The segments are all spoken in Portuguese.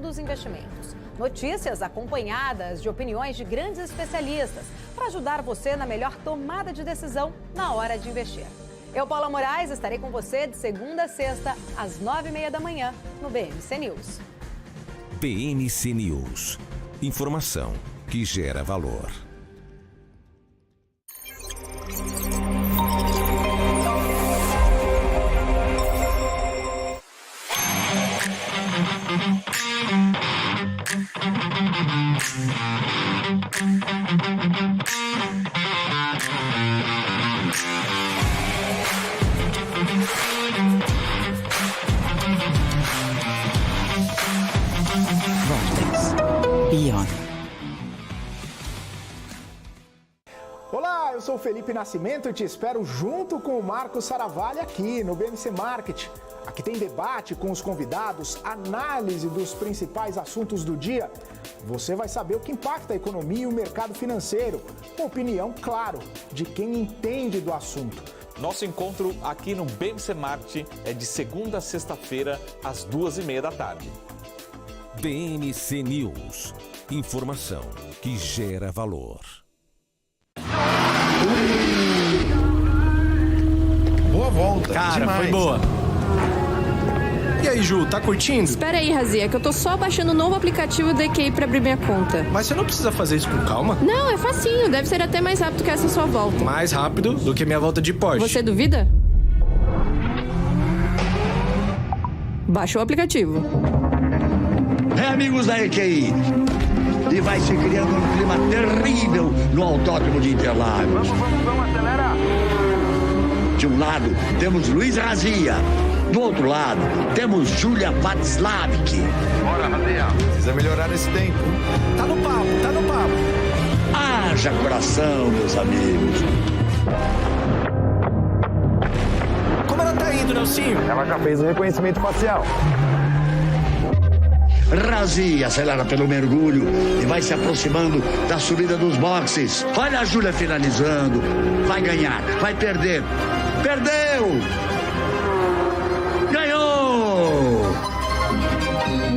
dos investimentos. Notícias acompanhadas de opiniões de grandes especialistas para ajudar você na melhor tomada de decisão na hora de investir. Eu, Paula Moraes, estarei com você de segunda a sexta, às 9h30 da manhã, no BMC News. BMC News. Informação que gera valor. Olá, eu sou o Felipe Nascimento e te espero junto com o Marcos Saravalli aqui no BMC Market. Aqui tem debate com os convidados, análise dos principais assuntos do dia. Você vai saber o que impacta a economia e o mercado financeiro, com opinião, claro, de quem entende do assunto. Nosso encontro aqui no BMC Market é de segunda a sexta-feira, às 2h30 da tarde. BMC News. Informação que gera valor. Boa volta. Cara, demais. Foi boa. E aí, Ju, tá curtindo? Espera aí, Razia, que eu tô só baixando o novo aplicativo do EQI pra abrir minha conta. Mas você não precisa fazer isso com calma? Não, é facinho. Deve ser até mais rápido que essa sua volta. Mais rápido do que minha volta de Porsche. Você duvida? Baixa o aplicativo. Amigos da EQI, e vai se criando um clima terrível no Autódromo de Interlagos. Vamos, acelera! De um lado, temos Luiz Razia. Do outro lado, temos Júlia Václavik. Bora, Razia! Precisa melhorar esse tempo. Tá no papo. Haja coração, meus amigos. Como ela tá indo, Nelsinho? Ela já fez o reconhecimento facial. Razia acelera pelo mergulho e vai se aproximando da subida dos boxes. Olha a Júlia finalizando. Vai ganhar, vai perder. Perdeu! Ganhou!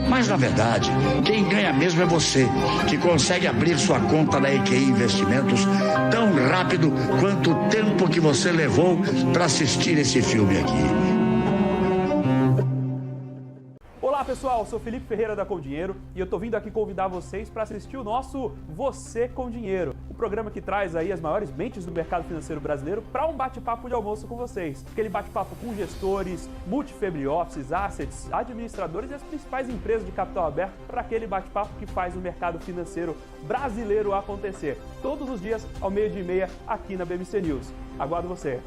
Mas na verdade, quem ganha mesmo é você, que consegue abrir sua conta na EQI Investimentos tão rápido quanto o tempo que você levou para assistir esse filme aqui. Olá pessoal, sou Felipe Ferreira da Com Dinheiro e eu tô vindo aqui convidar vocês para assistir o nosso Você com Dinheiro, o programa que traz aí as maiores mentes do mercado financeiro brasileiro para um bate-papo de almoço com vocês. Aquele bate-papo com gestores, multifamily offices, assets, administradores e as principais empresas de capital aberto para aquele bate-papo que faz o mercado financeiro brasileiro acontecer. Todos os dias ao 12h30 aqui na BMC News. Aguardo você.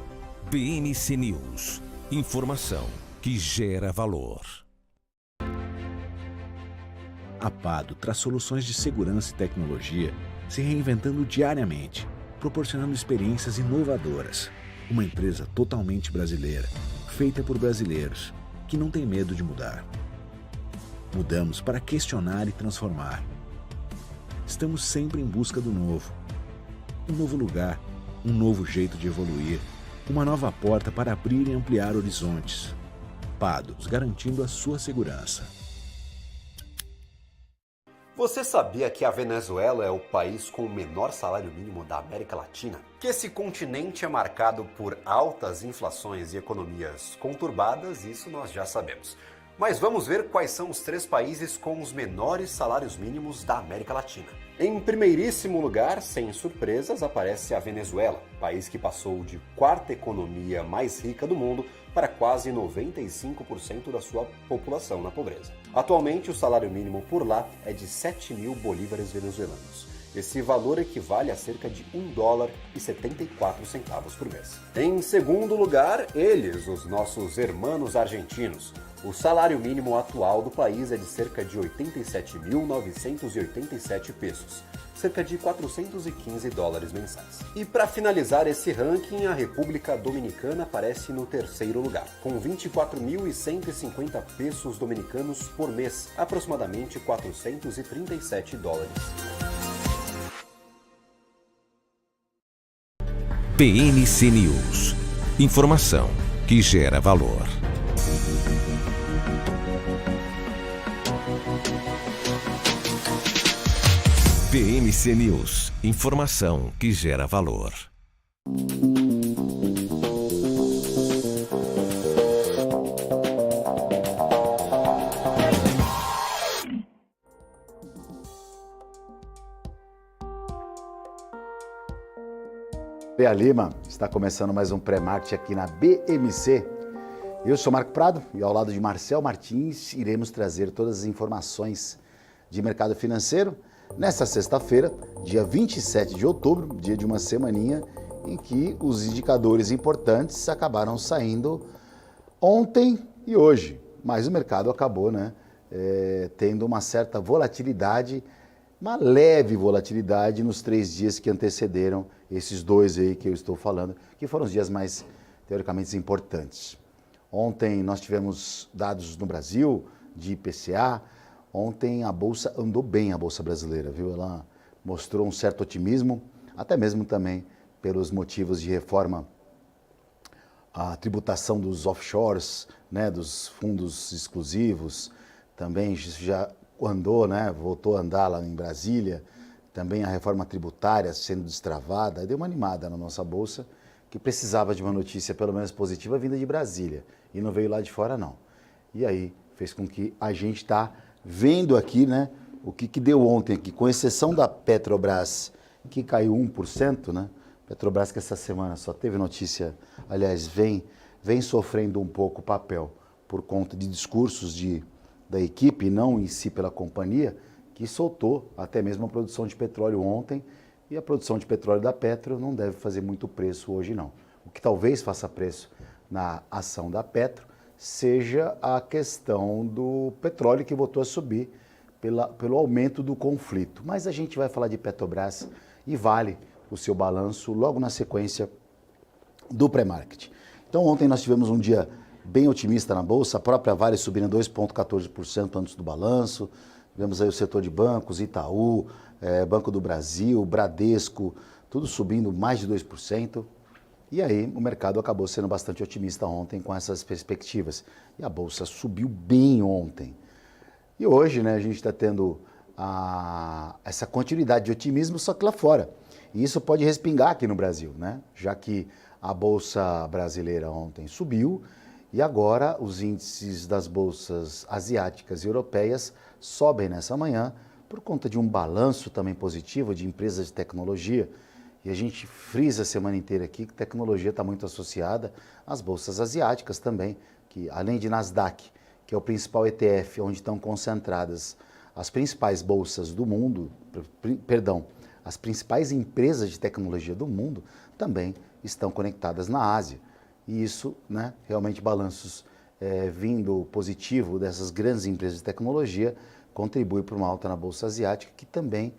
BMC News. Informação que gera valor. A Pado traz soluções de segurança e tecnologia se reinventando diariamente, proporcionando experiências inovadoras. Uma empresa totalmente brasileira, feita por brasileiros, que não tem medo de mudar. Mudamos para questionar e transformar. Estamos sempre em busca do novo. Um novo lugar, um novo jeito de evoluir, uma nova porta para abrir e ampliar horizontes. Pado, garantindo a sua segurança. Você sabia que a Venezuela é o país com o menor salário mínimo da América Latina? Que esse continente é marcado por altas inflações e economias conturbadas, isso nós já sabemos. Mas vamos ver quais são os 3 países com os menores salários mínimos da América Latina. Em primeiríssimo lugar, sem surpresas, aparece a Venezuela, país que passou de 4ª economia mais rica do mundo para quase 95% da sua população na pobreza. Atualmente, o salário mínimo por lá é de 7.000 bolívares venezuelanos. Esse valor equivale a cerca de $1,74 por mês. Em segundo lugar, eles, os nossos hermanos argentinos. O salário mínimo atual do país é de cerca de 87.987 pesos, cerca de $415 mensais. E para finalizar esse ranking, a República Dominicana aparece no 3º lugar, com 24.150 pesos dominicanos por mês, aproximadamente $437. BMC News. Informação que gera valor. BMC News, informação que gera valor. Bea Lima, está começando mais um pré-marketing aqui na BMC. Eu sou Marco Prado e ao lado de Marcel Martins iremos trazer todas as informações de mercado financeiro nesta sexta-feira, dia 27 de outubro, dia de uma semaninha em que os indicadores importantes acabaram saindo ontem e hoje, mas o mercado acabou tendo uma certa volatilidade, uma leve volatilidade nos 3 dias que antecederam esses 2 aí que eu estou falando, que foram os dias mais teoricamente importantes. Ontem nós tivemos dados no Brasil de IPCA. Ontem a Bolsa andou bem, a Bolsa brasileira, viu? Ela mostrou um certo otimismo, até mesmo também pelos motivos de reforma, a tributação dos offshores, dos fundos exclusivos, também já andou, voltou a andar lá em Brasília, também a reforma tributária sendo destravada, deu uma animada na nossa Bolsa, que precisava de uma notícia pelo menos positiva vinda de Brasília, e não veio lá de fora não. E aí fez com que a gente está vendo aqui, o que deu ontem aqui, com exceção da Petrobras, que caiu 1%, Petrobras que essa semana só teve notícia, aliás, vem sofrendo um pouco o papel por conta de discursos da equipe, não em si pela companhia, que soltou até mesmo a produção de petróleo ontem, e a produção de petróleo da Petro não deve fazer muito preço hoje não. O que talvez faça preço na ação da Petro seja a questão do petróleo que voltou a subir pelo aumento do conflito. Mas a gente vai falar de Petrobras e Vale, o seu balanço, logo na sequência do pré-market. Então ontem nós tivemos um dia bem otimista na Bolsa, a própria Vale subindo 2,14% antes do balanço. Tivemos aí o setor de bancos, Itaú, Banco do Brasil, Bradesco, tudo subindo mais de 2%. E aí o mercado acabou sendo bastante otimista ontem com essas perspectivas. E a Bolsa subiu bem ontem. E hoje a gente está tendo essa continuidade de otimismo, só que lá fora. E isso pode respingar aqui no Brasil, já que a Bolsa brasileira ontem subiu e agora os índices das bolsas asiáticas e europeias sobem nessa manhã por conta de um balanço também positivo de empresas de tecnologia. E a gente frisa a semana inteira aqui que tecnologia está muito associada às bolsas asiáticas também, que além de Nasdaq, que é o principal ETF, onde estão concentradas as principais bolsas do mundo, as principais empresas de tecnologia do mundo, também estão conectadas na Ásia. E isso, realmente balanços vindo positivo dessas grandes empresas de tecnologia contribui para uma alta na Bolsa Asiática, que também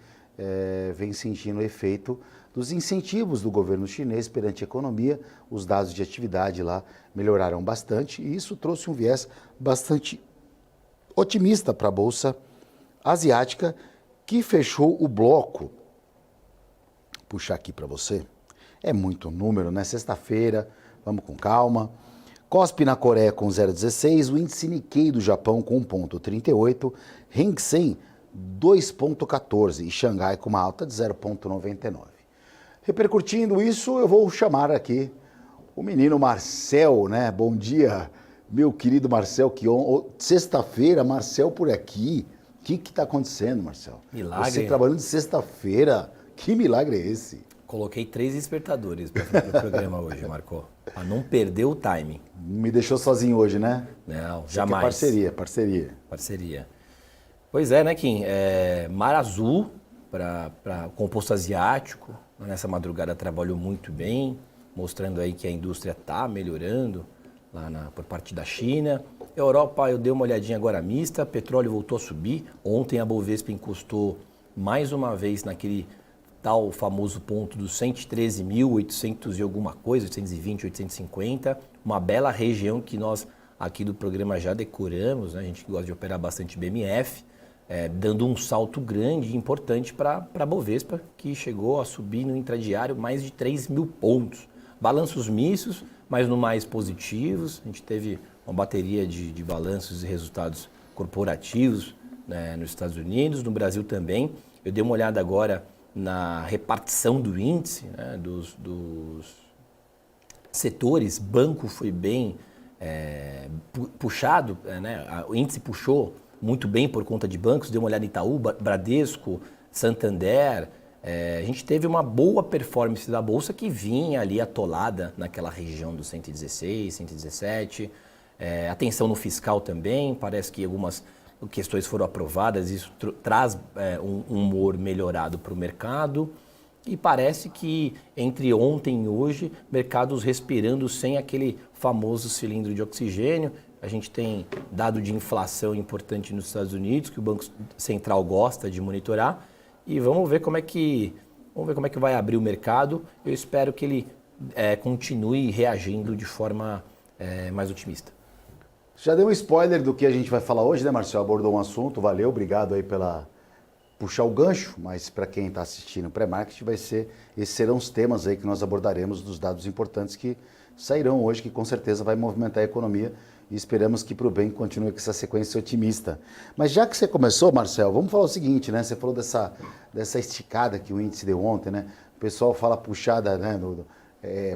vem sentindo o efeito dos incentivos do governo chinês perante a economia. Os dados de atividade lá melhoraram bastante e isso trouxe um viés bastante otimista para a Bolsa Asiática, que fechou o bloco. Vou puxar aqui para você. É muito número, Sexta-feira, vamos com calma. Kospi na Coreia com 0,16, o índice Nikkei do Japão com 1,38, Hang Seng 2,14 e Xangai com uma alta de 0,99. Repercutindo isso, eu vou chamar aqui o menino Marcel, Bom dia, meu querido Marcel, que sexta-feira, Marcel por aqui. O que está acontecendo, Marcel? Milagre. Você trabalhando de sexta-feira, que milagre é esse? Coloquei 3 despertadores para fazer o programa hoje, Marco, para não perder o timing. Me deixou sozinho hoje, né? Não, Isso jamais. Aqui é parceria. Pois é, Kim? Mar azul para composto asiático. Nessa madrugada trabalhou muito bem, mostrando aí que a indústria está melhorando lá por parte da China. Europa, eu dei uma olhadinha agora mista, petróleo voltou a subir. Ontem a Bovespa encostou mais uma vez naquele tal famoso ponto dos 113.800 e alguma coisa, 820, 850, uma bela região que nós aqui do programa já decoramos, a gente gosta de operar bastante BMF, dando um salto grande e importante para a Bovespa, que chegou a subir no intradiário mais de 3.000 pontos. Balanços mistos, mas no mais positivos, a gente teve uma bateria de balanços e resultados corporativos nos Estados Unidos, no Brasil também, Eu dei uma olhada agora na repartição do índice, né, dos setores. Banco foi bem puxado, né, o índice puxou muito bem por conta de bancos. Dei uma olhada em Itaú, Bradesco, Santander. A gente teve uma boa performance da Bolsa que vinha ali atolada naquela região dos 116, 117. Atenção no fiscal também, parece que algumas questões foram aprovadas, isso traz um humor melhorado para o mercado. E parece que entre ontem e hoje, mercados respirando sem aquele famoso cilindro de oxigênio. A gente tem dado de inflação importante nos Estados Unidos, que o Banco Central gosta de monitorar. E vamos ver como é que vai abrir o mercado. Eu espero que ele continue reagindo de forma mais otimista. Já deu um spoiler do que a gente vai falar hoje, né, Marcel? Abordou um assunto, valeu, obrigado aí pela puxar o gancho, mas para quem está assistindo o pré-market, esses serão os temas aí que nós abordaremos dos dados importantes que sairão hoje, que com certeza vai movimentar a economia e esperamos que para o bem continue com essa sequência otimista. Mas já que você começou, Marcel, vamos falar o seguinte, né? Você falou dessa esticada que o índice deu ontem, né? O pessoal fala puxada, né?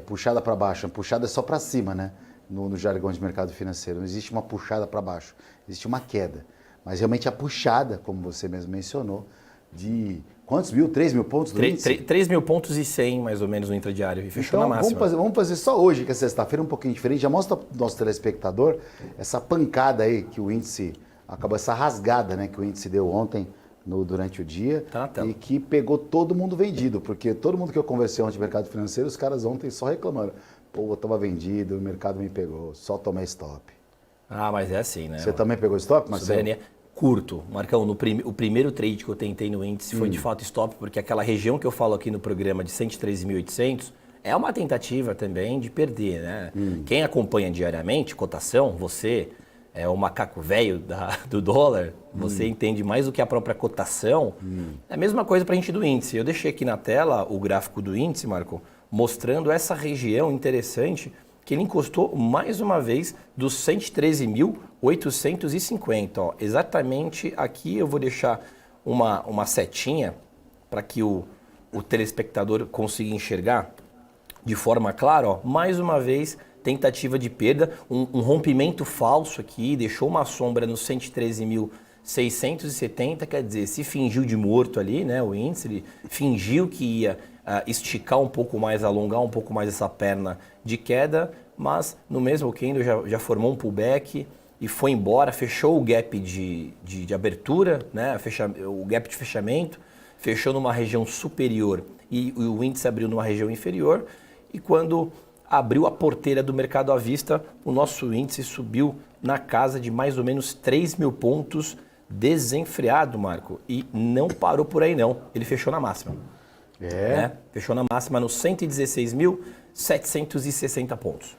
Puxada para baixo, puxada é só para cima, né? No jargão de mercado financeiro. Não existe uma puxada para baixo, existe uma queda. Mas realmente a puxada, como você mesmo mencionou, de quantos mil? 3 mil pontos do índice? 3.100 pontos mais ou menos no intradiário e fechou então, na máxima. Vamos fazer só hoje, que é sexta-feira, um pouquinho diferente. Já mostra para o nosso telespectador essa pancada aí que o índice acabou, essa rasgada, né, que o índice deu ontem durante o dia. Tá na tela. E que pegou todo mundo vendido, porque todo mundo que eu conversei ontem no mercado financeiro, os caras ontem só reclamaram. Pô, eu estava vendido, o mercado me pegou, só tomei stop. Ah, mas é assim, né? Você também pegou stop, Marcelo? Soberania curto. Marcão, o primeiro trade que eu tentei no índice foi de fato stop, porque aquela região que eu falo aqui no programa de 113.800 é uma tentativa também de perder, né? Quem acompanha diariamente, cotação, você é o macaco velho do dólar, você entende mais do que a própria cotação. É a mesma coisa para a gente do índice. Eu deixei aqui na tela o gráfico do índice, Marco, mostrando essa região interessante que ele encostou mais uma vez dos 113.850. Ó. Exatamente aqui eu vou deixar uma setinha para que o telespectador consiga enxergar de forma clara. Ó. Mais uma vez, tentativa de perda, um rompimento falso aqui, deixou uma sombra nos 113.670, quer dizer, se fingiu de morto ali, né, o índice, ele fingiu que ia esticar um pouco mais, alongar um pouco mais essa perna de queda, mas no mesmo candle já formou um pullback e foi embora, fechou o gap de abertura, né, o gap de fechamento, fechou numa região superior e o índice abriu numa região inferior, e quando abriu a porteira do mercado à vista, o nosso índice subiu na casa de mais ou menos 3 mil pontos desenfreado, Marco, e não parou por aí não, ele fechou na máxima. Né? Fechou na máxima nos 116.760 pontos.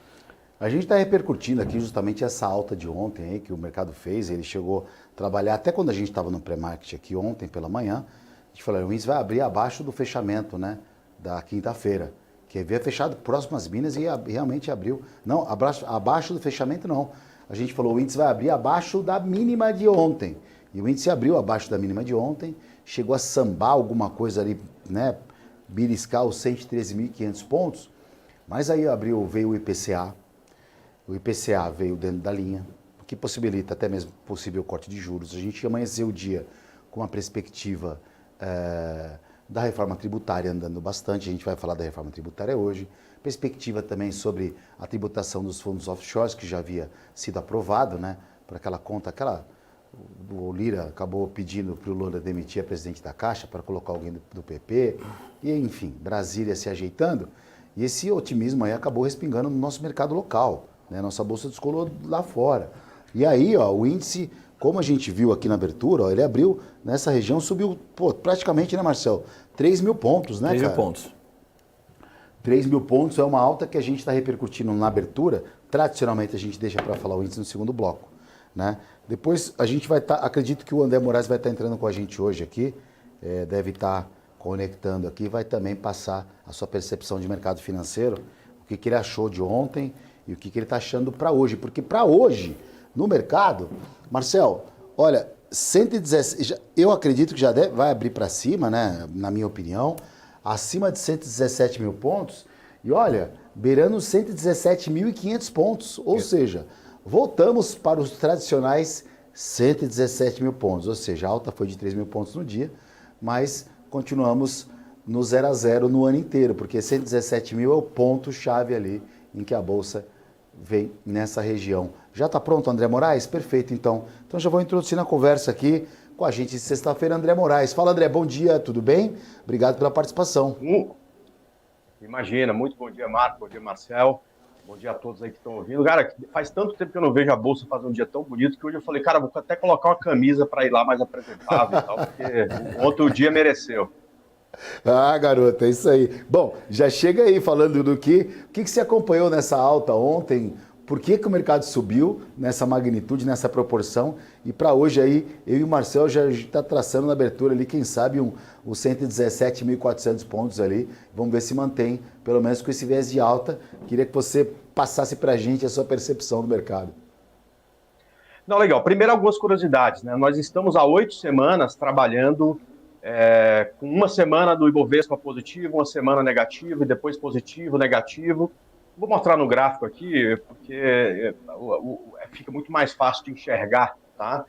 A gente está repercutindo aqui justamente essa alta de ontem aí que o mercado fez. Ele chegou a trabalhar, até quando a gente estava no pré-market aqui ontem pela manhã, a gente falou, o índice vai abrir abaixo do fechamento, né, da quinta-feira, que havia fechado próximo às minas e realmente abriu. Não, abaixo do fechamento não. A gente falou, o índice vai abrir abaixo da mínima de ontem. E o índice abriu abaixo da mínima de ontem, chegou a sambar alguma coisa ali, né, beliscar os 113.500 pontos, mas aí veio o IPCA veio dentro da linha, o que possibilita até mesmo possível corte de juros. A gente amanheceu o dia com uma perspectiva da reforma tributária andando bastante, a gente vai falar da reforma tributária hoje, perspectiva também sobre a tributação dos fundos offshores, que já havia sido aprovado, né, para aquela conta, o Lira acabou pedindo para o Lula demitir a presidente da Caixa para colocar alguém do PP, e enfim, Brasília se ajeitando, e esse otimismo aí acabou respingando no nosso mercado local, né? Nossa bolsa descolou lá fora. E aí, ó, o índice, como a gente viu aqui na abertura, ó, ele abriu nessa região, subiu praticamente, né, Marcel? 3 mil pontos, né, 3 cara? 3 mil pontos. 3 mil pontos é uma alta que a gente está repercutindo na abertura. Tradicionalmente a gente deixa para falar o índice no segundo bloco, né? Depois a gente vai estar, acredito que o André Moraes vai estar entrando com a gente hoje aqui, deve estar conectando aqui, vai também passar a sua percepção de mercado financeiro, o que ele achou de ontem e o que ele está achando para hoje. Porque para hoje, no mercado, Marcel, olha, 117, eu acredito que já vai abrir para cima, né? Na minha opinião, acima de 117 mil pontos. E olha, beirando 117.500 pontos. Ou seja, voltamos para os tradicionais 117 mil pontos. Ou seja, a alta foi de 3 mil pontos no dia, mas continuamos no 0 a 0 no ano inteiro, porque 117 mil é o ponto-chave ali em que a Bolsa vem nessa região. Já está pronto, André Moraes? Perfeito, então. Então já vou introduzir na conversa aqui com a gente de sexta-feira, André Moraes. Fala, André, bom dia, tudo bem? Obrigado pela participação. Imagina, muito bom dia, Marco, bom dia, Marcel. Bom dia a todos aí que estão ouvindo. Cara, faz tanto tempo que eu não vejo a Bolsa fazer um dia tão bonito que hoje eu falei, cara, vou até colocar uma camisa para ir lá mais apresentável e tal, porque ontem o dia mereceu. Ah, garoto, é isso aí. Bom, já chega aí falando do que você acompanhou nessa alta ontem, por que o mercado subiu nessa magnitude, nessa proporção, e para hoje aí, eu e o Marcel já está traçando na abertura ali, quem sabe os 117.400 pontos ali, vamos ver se mantém, pelo menos com esse viés de alta. Queria que você passasse para a gente a sua percepção do mercado. Não, legal. Primeiro, algumas curiosidades, né? Nós estamos há 8 semanas trabalhando com uma semana do Ibovespa positivo, uma semana negativo, e depois positivo, negativo. Vou mostrar no gráfico aqui, porque fica muito mais fácil de enxergar, tá?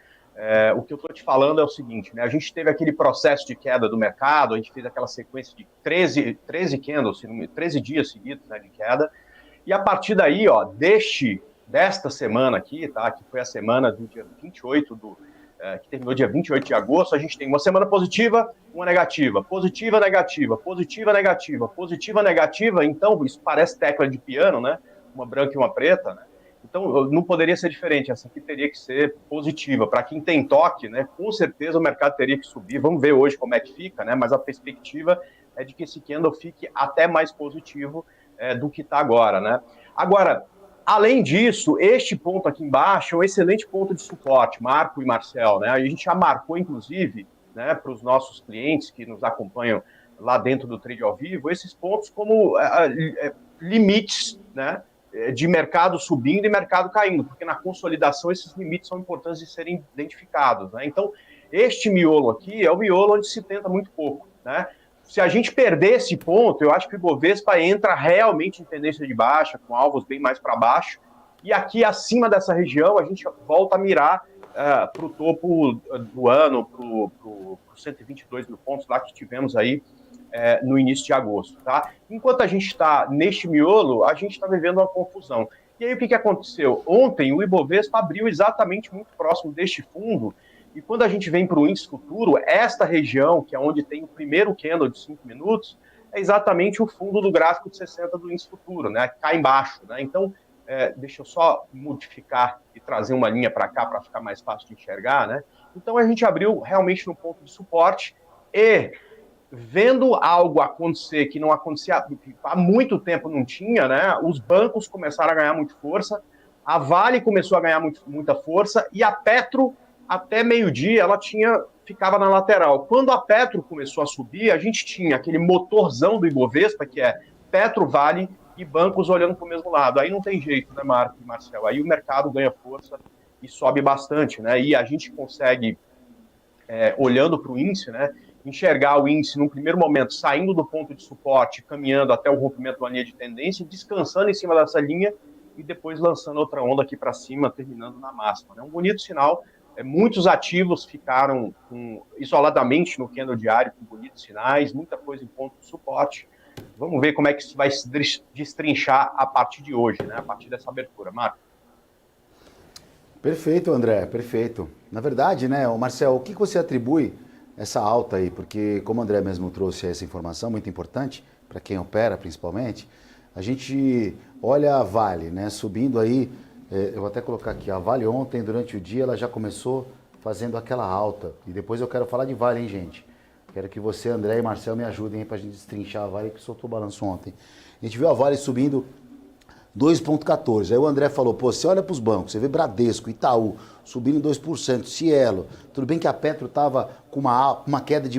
O que eu estou te falando é o seguinte, né? A gente teve aquele processo de queda do mercado, a gente fez aquela sequência de 13 candles, 13 dias seguidos, né, de queda, e a partir daí, ó, desta semana aqui, tá? Que foi a semana do dia 28 que terminou dia 28 de agosto, a gente tem uma semana positiva, uma negativa, positiva, negativa, positiva, negativa, positiva, negativa. Então, isso parece tecla de piano, né? Uma branca e uma preta, né? Então, não poderia ser diferente, essa aqui teria que ser positiva. Para quem tem toque, né? Com certeza o mercado teria que subir. Vamos ver hoje como é que fica, né? Mas a perspectiva é de que esse candle fique até mais positivo do que está agora, né? Agora, além disso, este ponto aqui embaixo é um excelente ponto de suporte, Marco e Marcel, né? A gente já marcou, inclusive, né, para os nossos clientes que nos acompanham lá dentro do Trade ao Vivo, esses pontos como limites, né, de mercado subindo e mercado caindo, porque na consolidação esses limites são importantes de serem identificados, né? Então, este miolo aqui é o miolo onde se tenta muito pouco, né? Se a gente perder esse ponto, eu acho que o Ibovespa entra realmente em tendência de baixa, com alvos bem mais para baixo, e aqui acima dessa região a gente volta a mirar para o topo do ano, para os 122 mil pontos lá que tivemos aí no início de agosto, tá? Enquanto a gente está neste miolo, a gente está vivendo uma confusão. E aí o que aconteceu? Ontem o Ibovespa abriu exatamente muito próximo deste fundo, e quando a gente vem para o índice futuro, esta região, que é onde tem o primeiro candle de 5 minutos, é exatamente o fundo do gráfico de 60 do índice futuro, né? Cá embaixo, né? Então, deixa eu só modificar e trazer uma linha para cá para ficar mais fácil de enxergar, né? Então, a gente abriu realmente no ponto de suporte e vendo algo acontecer que não acontecia, que há muito tempo não tinha, né? Os bancos começaram a ganhar muita força, a Vale começou a ganhar muita força e a Petro, até meio-dia, ela ficava na lateral. Quando a Petro começou a subir, a gente tinha aquele motorzão do Ibovespa, que é Petro, Vale e bancos olhando para o mesmo lado. Aí não tem jeito, né, Marco e Marcel? Aí o mercado ganha força e sobe bastante, né? E a gente consegue, olhando para o índice, né, enxergar o índice num primeiro momento saindo do ponto de suporte, caminhando até o rompimento da linha de tendência, descansando em cima dessa linha e depois lançando outra onda aqui para cima, terminando na máxima. É um bonito sinal. Muitos ativos ficaram isoladamente no candle diário com bonitos sinais, muita coisa em ponto de suporte. Vamos ver como é que isso vai se destrinchar a partir de hoje, né? A partir dessa abertura. Marco? Perfeito, André, perfeito. Na verdade, né, Marcel, o que você atribui essa alta aí? Porque, como o André mesmo trouxe essa informação muito importante, para quem opera principalmente, a gente olha a Vale, né, subindo aí. Eu vou até colocar aqui, a Vale ontem, durante o dia, ela já começou fazendo aquela alta. E depois eu quero falar de Vale, hein, gente? Quero que você, André e Marcel me ajudem para a gente destrinchar a Vale, que soltou o balanço ontem. A gente viu a Vale subindo 2,14. Aí o André falou, pô, você olha para os bancos, você vê Bradesco, Itaú, subindo 2%, Cielo. Tudo bem que a Petro estava com uma queda de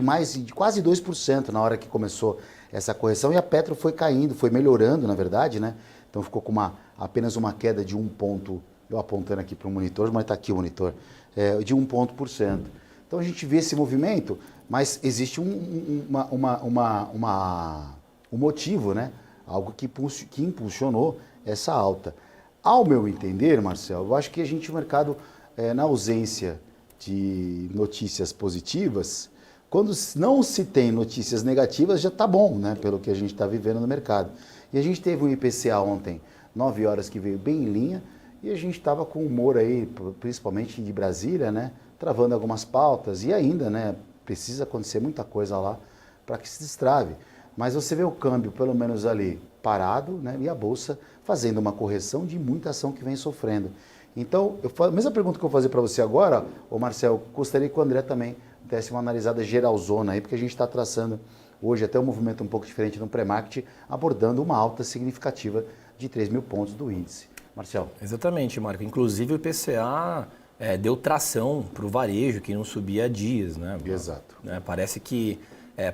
quase 2% na hora que começou essa correção. E a Petro foi caindo, foi melhorando, na verdade, né? Então ficou com apenas uma queda de 1 ponto, eu apontando aqui para o monitor, mas está aqui o monitor, de 1 ponto por cento. Então a gente vê esse movimento, mas existe um motivo, né? Algo que impulsionou essa alta. Ao meu entender, Marcel, eu acho que o mercado, na ausência de notícias positivas, quando não se tem notícias negativas, já está bom, né? Pelo que a gente está vivendo no mercado. E a gente teve um IPCA ontem, 9 horas, que veio bem em linha, e a gente estava com humor aí, principalmente de Brasília, né? Travando algumas pautas, e ainda, né? Precisa acontecer muita coisa lá para que se destrave. Mas você vê o câmbio, pelo menos ali, parado, né? E a Bolsa fazendo uma correção de muita ação que vem sofrendo. Então, a mesma pergunta que eu vou fazer para você agora, ô Marcel, gostaria que o André também desse uma analisada geralzona aí, porque a gente está traçando hoje até um movimento um pouco diferente no pré-market, abordando uma alta significativa de 3 mil pontos do índice. Marcel. Exatamente, Marco. Inclusive o IPCA deu tração para o varejo, que não subia há dias, né? Exato. Parece que...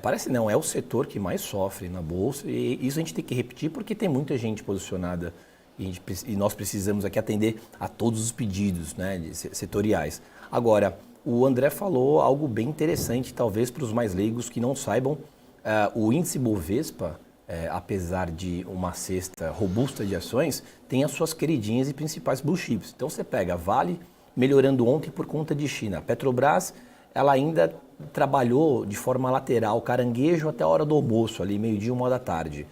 parece não, é o setor que mais sofre na Bolsa, e isso a gente tem que repetir porque tem muita gente posicionada e nós precisamos aqui atender a todos os pedidos, né, setoriais. Agora, o André falou algo bem interessante, talvez para os mais leigos que não saibam, o índice Bovespa, apesar de uma cesta robusta de ações, tem as suas queridinhas e principais blue chips. Então você pega Vale melhorando ontem por conta de China, Petrobras, ela ainda trabalhou de forma lateral, caranguejo até a hora do almoço, ali meio-dia, 1h da tarde.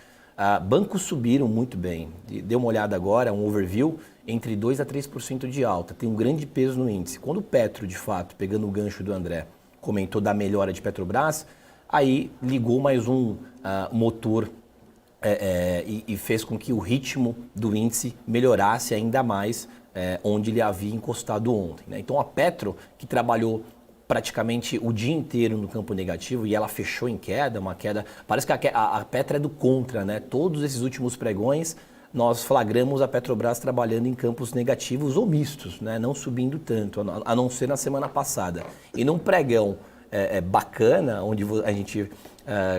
Bancos subiram muito bem. Dê uma olhada agora, um overview, entre 2% a 3% de alta. Tem um grande peso no índice. Quando o Petro, de fato, pegando o gancho do André, comentou da melhora de Petrobras, aí ligou mais um motor e fez com que o ritmo do índice melhorasse ainda mais onde ele havia encostado ontem, né? Então a Petro, que trabalhou praticamente o dia inteiro no campo negativo e ela fechou em queda, uma queda... Parece que a Petro é do contra, né? Todos esses últimos pregões nós flagramos a Petrobras trabalhando em campos negativos ou mistos, né? Não subindo tanto, a não ser na semana passada. E num pregão bacana, onde a gente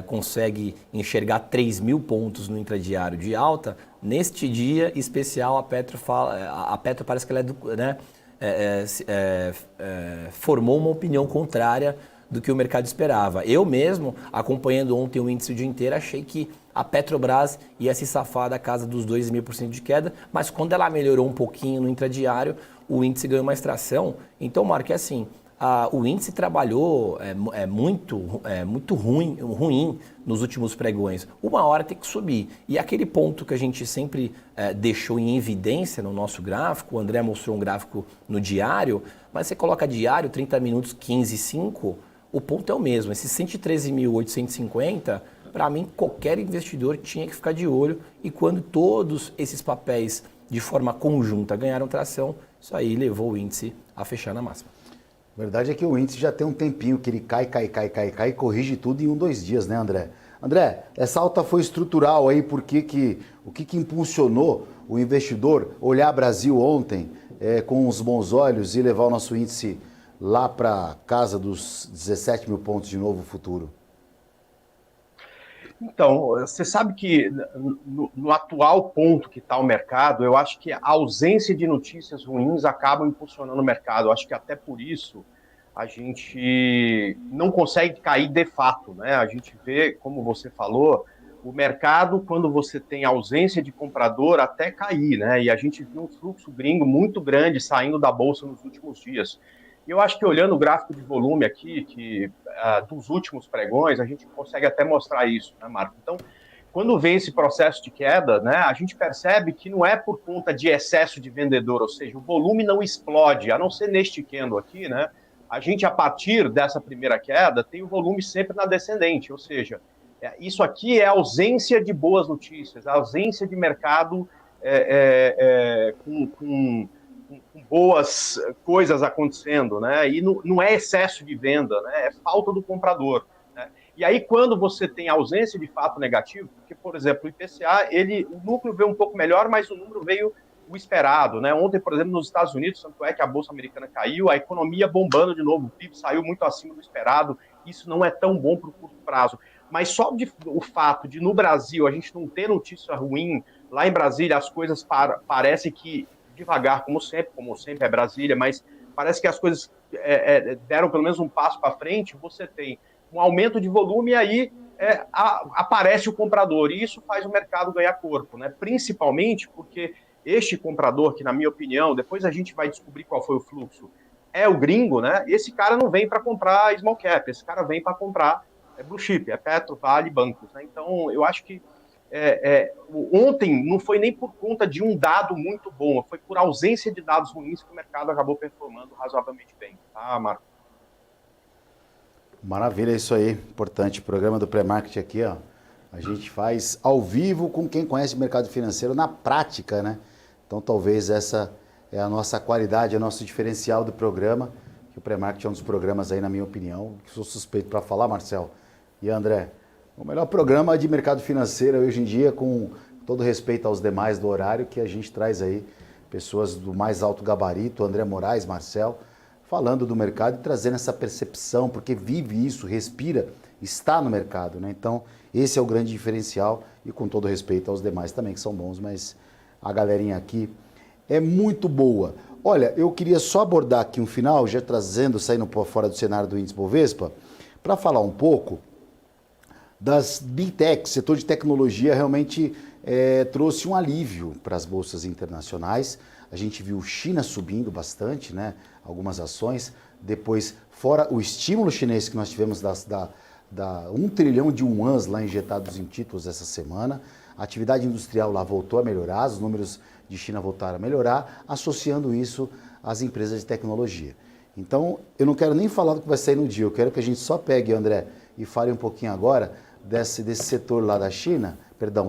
consegue enxergar 3 mil pontos no intradiário de alta, neste dia especial a Petro parece que ela formou uma opinião contrária do que o mercado esperava. Eu mesmo, acompanhando ontem o índice o dia inteiro, achei que a Petrobras ia se safar da casa dos 2,5% de queda, mas quando ela melhorou um pouquinho no intradiário, o índice ganhou uma extração. Então, Marco, é assim, o índice trabalhou muito ruim nos últimos pregões. Uma hora tem que subir. E aquele ponto que a gente sempre deixou em evidência no nosso gráfico, o André mostrou um gráfico no diário, mas você coloca diário, 30 minutos, 15,5, o ponto é o mesmo. Esses 113.850, para mim, qualquer investidor tinha que ficar de olho. E quando todos esses papéis, de forma conjunta, ganharam tração, isso aí levou o índice a fechar na máxima. A verdade é que o índice já tem um tempinho que ele cai e corrige tudo em 1, 2 dias, né, André? André, essa alta foi estrutural aí, o que impulsionou o investidor olhar Brasil ontem com os bons olhos e levar o nosso índice lá para casa dos 17 mil pontos de novo futuro? Então, você sabe que no atual ponto que está o mercado, eu acho que a ausência de notícias ruins acaba impulsionando o mercado. Eu acho que até por isso a gente não consegue cair de fato, né? A gente vê, como você falou, o mercado, quando você tem ausência de comprador, até cair, né? E a gente viu um fluxo gringo muito grande saindo da Bolsa nos últimos dias. E eu acho que olhando o gráfico de volume aqui, dos últimos pregões, a gente consegue até mostrar isso, né, Marco? Então, quando vem esse processo de queda, né, a gente percebe que não é por conta de excesso de vendedor, ou seja, o volume não explode, a não ser neste candle aqui, né? A gente, a partir dessa primeira queda, tem o volume sempre na descendente, ou seja, isso aqui é a ausência de boas notícias, a ausência de mercado com boas coisas acontecendo, né? E não é excesso de venda, né? É falta do comprador, né? E aí, quando você tem ausência de fato negativo, porque, por exemplo, o IPCA, o núcleo veio um pouco melhor, mas o número veio o esperado, né? Ontem, por exemplo, nos Estados Unidos, tanto é que a Bolsa Americana caiu, a economia bombando de novo, o PIB saiu muito acima do esperado, isso não é tão bom para o curto prazo. Mas só o fato de, no Brasil, a gente não ter notícia ruim, lá em Brasília as coisas parecem que devagar, como sempre é Brasília, mas parece que as coisas deram pelo menos um passo para frente, você tem um aumento de volume e aí aparece o comprador, e isso faz o mercado ganhar corpo, né? Principalmente porque este comprador, que na minha opinião, depois a gente vai descobrir qual foi o fluxo, é o gringo, né? Esse cara não vem para comprar small cap, esse cara vem para comprar blue chip, Petro, Vale, bancos, né? Então, eu acho que ontem não foi nem por conta de um dado muito bom, foi por ausência de dados ruins que o mercado acabou performando razoavelmente bem, tá, Marco? Maravilha, é isso aí. Importante. Programa do pré-market aqui, ó. A gente faz ao vivo com quem conhece o mercado financeiro na prática, né? Então, talvez essa é a nossa qualidade, é o nosso diferencial do programa. Que o pré-market é um dos programas aí, na minha opinião, que sou suspeito para falar, Marcel e André. O melhor programa de mercado financeiro hoje em dia, com todo respeito aos demais do horário, que a gente traz aí pessoas do mais alto gabarito, André Moraes, Marcel, falando do mercado e trazendo essa percepção, porque vive isso, respira, está no mercado, né? Então, esse é o grande diferencial, e com todo respeito aos demais também, que são bons, mas a galerinha aqui é muito boa. Olha, eu queria só abordar aqui um final, já saindo fora do cenário do índice Bovespa, para falar um pouco das Big Techs. Setor de tecnologia realmente trouxe um alívio para as bolsas internacionais. A gente viu China subindo bastante, né? Algumas ações. Depois, fora o estímulo chinês que nós tivemos da 1 trilhão de yuans lá injetados em títulos essa semana. A atividade industrial lá voltou a melhorar, os números de China voltaram a melhorar, associando isso às empresas de tecnologia. Então, eu não quero nem falar do que vai sair no dia, eu quero que a gente só pegue, André, e fale um pouquinho agora desse setor lá da China,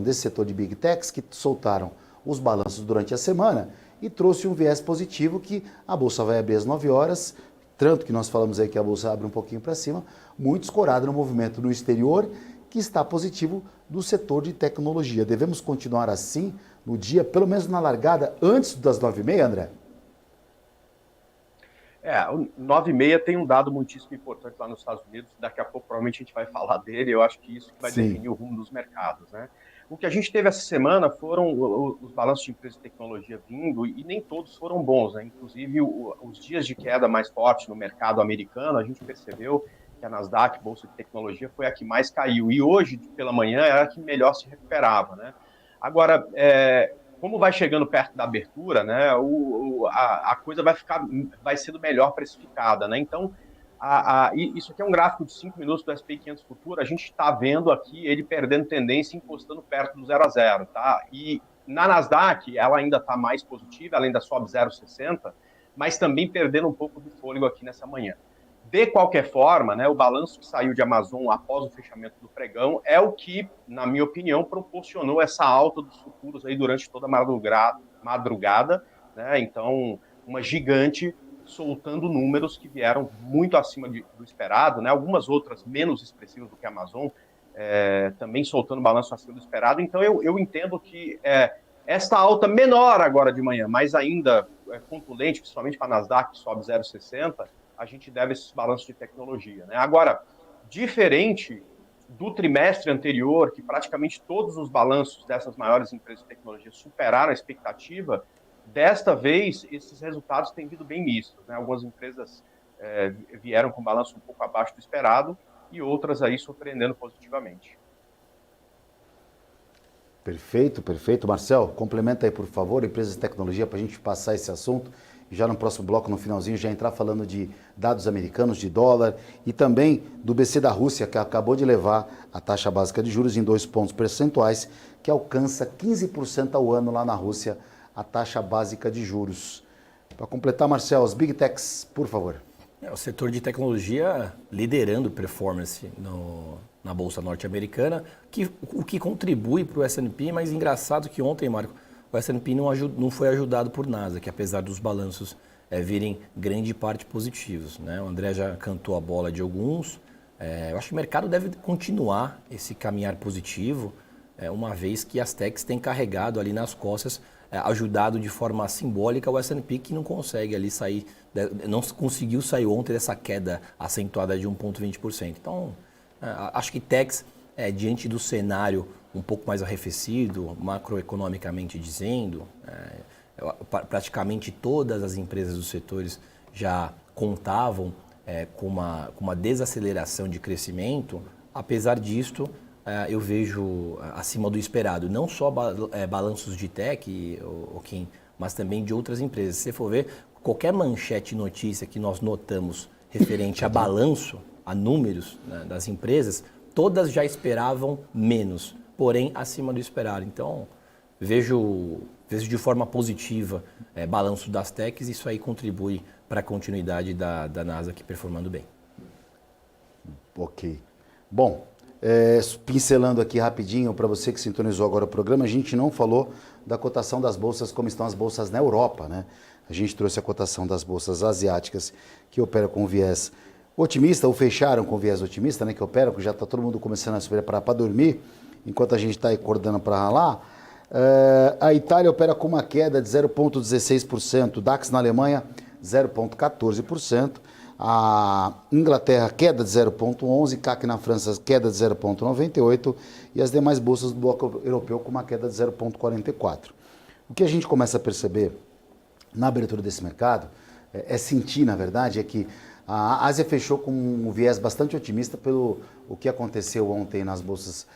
desse setor de Big Techs, que soltaram os balanços durante a semana e trouxe um viés positivo que a Bolsa vai abrir às 9 horas, tanto que nós falamos aí que a Bolsa abre um pouquinho para cima, muito escorado no movimento no exterior, que está positivo do setor de tecnologia. Devemos continuar assim no dia, pelo menos na largada, antes das 9h30, André? O 9h30 tem um dado muitíssimo importante lá nos Estados Unidos, daqui a pouco provavelmente a gente vai falar dele, eu acho que isso vai definir o rumo dos mercados, né? O que a gente teve essa semana foram os balanços de empresas de tecnologia vindo, e nem todos foram bons, né? Inclusive, os dias de queda mais forte no mercado americano, a gente percebeu que a Nasdaq, Bolsa de Tecnologia, foi a que mais caiu. E hoje, pela manhã, era a que melhor se recuperava, né? Agora, como vai chegando perto da abertura, né, a coisa vai sendo melhor precificada, né? Então, isso aqui é um gráfico de 5 minutos do S&P 500 Futuro, a gente está vendo aqui ele perdendo tendência, encostando perto do 0 a 0, tá? E na Nasdaq, ela ainda está mais positiva, ela ainda sobe 0,60, mas também perdendo um pouco de fôlego aqui nessa manhã. De qualquer forma, né, o balanço que saiu de Amazon após o fechamento do pregão é o que, na minha opinião, proporcionou essa alta dos futuros aí durante toda a madrugada, né? Então, uma gigante soltando números que vieram muito acima do esperado, né? Algumas outras menos expressivas do que a Amazon, também soltando balanço acima do esperado. Então, eu entendo que esta alta menor agora de manhã, mas ainda contundente, principalmente para a Nasdaq, que sobe 0,60, a gente deve esses balanços de tecnologia, né? Agora, diferente do trimestre anterior, que praticamente todos os balanços dessas maiores empresas de tecnologia superaram a expectativa, desta vez esses resultados têm vindo bem mistos, né? Algumas empresas vieram com balanço um pouco abaixo do esperado e outras aí surpreendendo positivamente. Perfeito, perfeito. Marcel, complementa aí, por favor, empresas de tecnologia, para a gente passar esse assunto. E já no próximo bloco, no finalzinho, já entrar falando de dados americanos, de dólar e também do BC da Rússia, que acabou de levar a taxa básica de juros em 2 pontos percentuais, que alcança 15% ao ano lá na Rússia, a taxa básica de juros. Para completar, Marcel, as Big Techs, por favor. O setor de tecnologia liderando performance na Bolsa Norte-Americana, o que contribui para o S&P, mas engraçado que ontem, Marco, o S&P não foi ajudado por nada, que apesar dos balanços virem grande parte positivos, né? O André já cantou a bola de alguns. Eu acho que o mercado deve continuar esse caminhar positivo, uma vez que as techs têm carregado ali nas costas, ajudado de forma simbólica o S&P, que não consegue ali sair, não conseguiu sair ontem dessa queda acentuada de 1,20%. Então, acho que techs, diante do cenário um pouco mais arrefecido, macroeconomicamente dizendo, praticamente todas as empresas dos setores já contavam com uma desaceleração de crescimento. Apesar disto, eu vejo acima do esperado, não só balanços de tech, Kim, mas também de outras empresas. Se você for ver, qualquer manchete notícia que nós notamos referente a balanço, a números, né, das empresas, todas já esperavam menos, porém acima do esperado. Então, vejo de forma positiva balanço das techs, isso aí contribui para a continuidade da Nasdaq performando bem. Ok. Bom, pincelando aqui rapidinho, para você que sintonizou agora o programa, a gente não falou da cotação das bolsas, como estão as bolsas na Europa, né? A gente trouxe a cotação das bolsas asiáticas, que operam com viés otimista, ou fecharam com viés otimista, né? Que operam, que já está todo mundo começando a se preparar para dormir, enquanto a gente está acordando para ralar. A Itália opera com uma queda de 0,16%, DAX na Alemanha 0,14%, a Inglaterra queda de 0,11%, CAC na França queda de 0,98% e as demais bolsas do bloco europeu com uma queda de 0,44%. O que a gente começa a perceber na abertura desse mercado, sentir, na verdade, é que a Ásia fechou com um viés bastante otimista pelo o que aconteceu ontem nas bolsas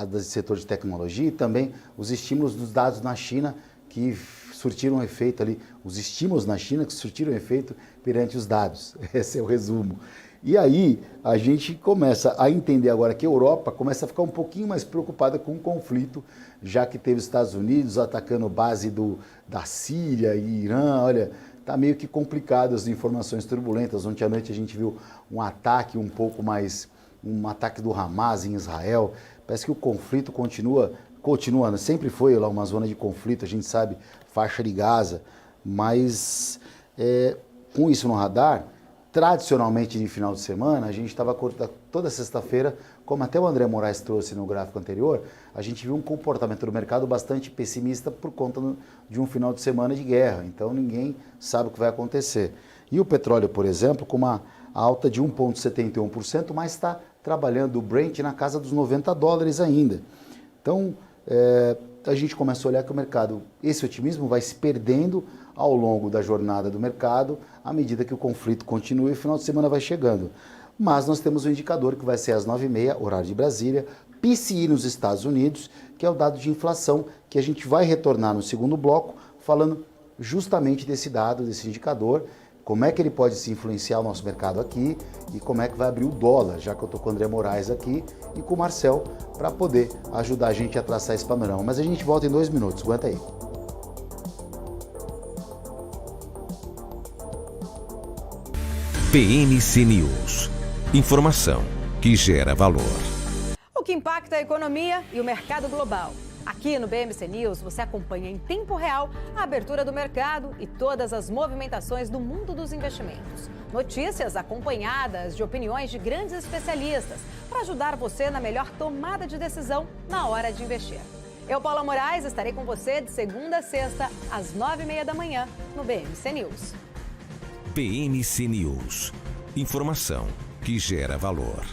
do setor de tecnologia e também os estímulos dos dados na China que surtiram efeito ali, os estímulos na China que surtiram efeito perante os dados. Esse é o resumo. E aí a gente começa a entender agora que a Europa começa a ficar um pouquinho mais preocupada com o conflito, já que teve os Estados Unidos atacando base da Síria e Irã. Olha, está meio que complicado as informações turbulentas. Ontem à noite a gente viu um ataque um ataque do Hamas em Israel. Parece que o conflito continua, sempre foi lá uma zona de conflito, a gente sabe, faixa de Gaza, mas com isso no radar, tradicionalmente de final de semana, a gente estava toda sexta-feira, como até o André Moraes trouxe no gráfico anterior, a gente viu um comportamento do mercado bastante pessimista por conta de um final de semana de guerra, então ninguém sabe o que vai acontecer. E o petróleo, por exemplo, com uma alta de 1,71%, mas está trabalhando o Brent na casa dos $90 ainda. Então, a gente começa a olhar que o mercado, esse otimismo vai se perdendo ao longo da jornada do mercado, à medida que o conflito continua e o final de semana vai chegando. Mas nós temos um indicador que vai ser às 9h30, horário de Brasília, PCI nos Estados Unidos, que é o dado de inflação, que a gente vai retornar no segundo bloco, falando justamente desse dado, desse indicador, como é que ele pode se influenciar o nosso mercado aqui e como é que vai abrir o dólar, já que eu estou com o André Moraes aqui e com o Marcel, para poder ajudar a gente a traçar esse panorama. Mas a gente volta em 2 minutos, aguenta aí. BMC News. Informação que gera valor. O que impacta a economia e o mercado global. Aqui no BMC News você acompanha em tempo real a abertura do mercado e todas as movimentações do mundo dos investimentos. Notícias acompanhadas de opiniões de grandes especialistas para ajudar você na melhor tomada de decisão na hora de investir. Eu, Paula Moraes, estarei com você de segunda a sexta, às 9h30 da manhã, no BMC News. BMC News. Informação que gera valor.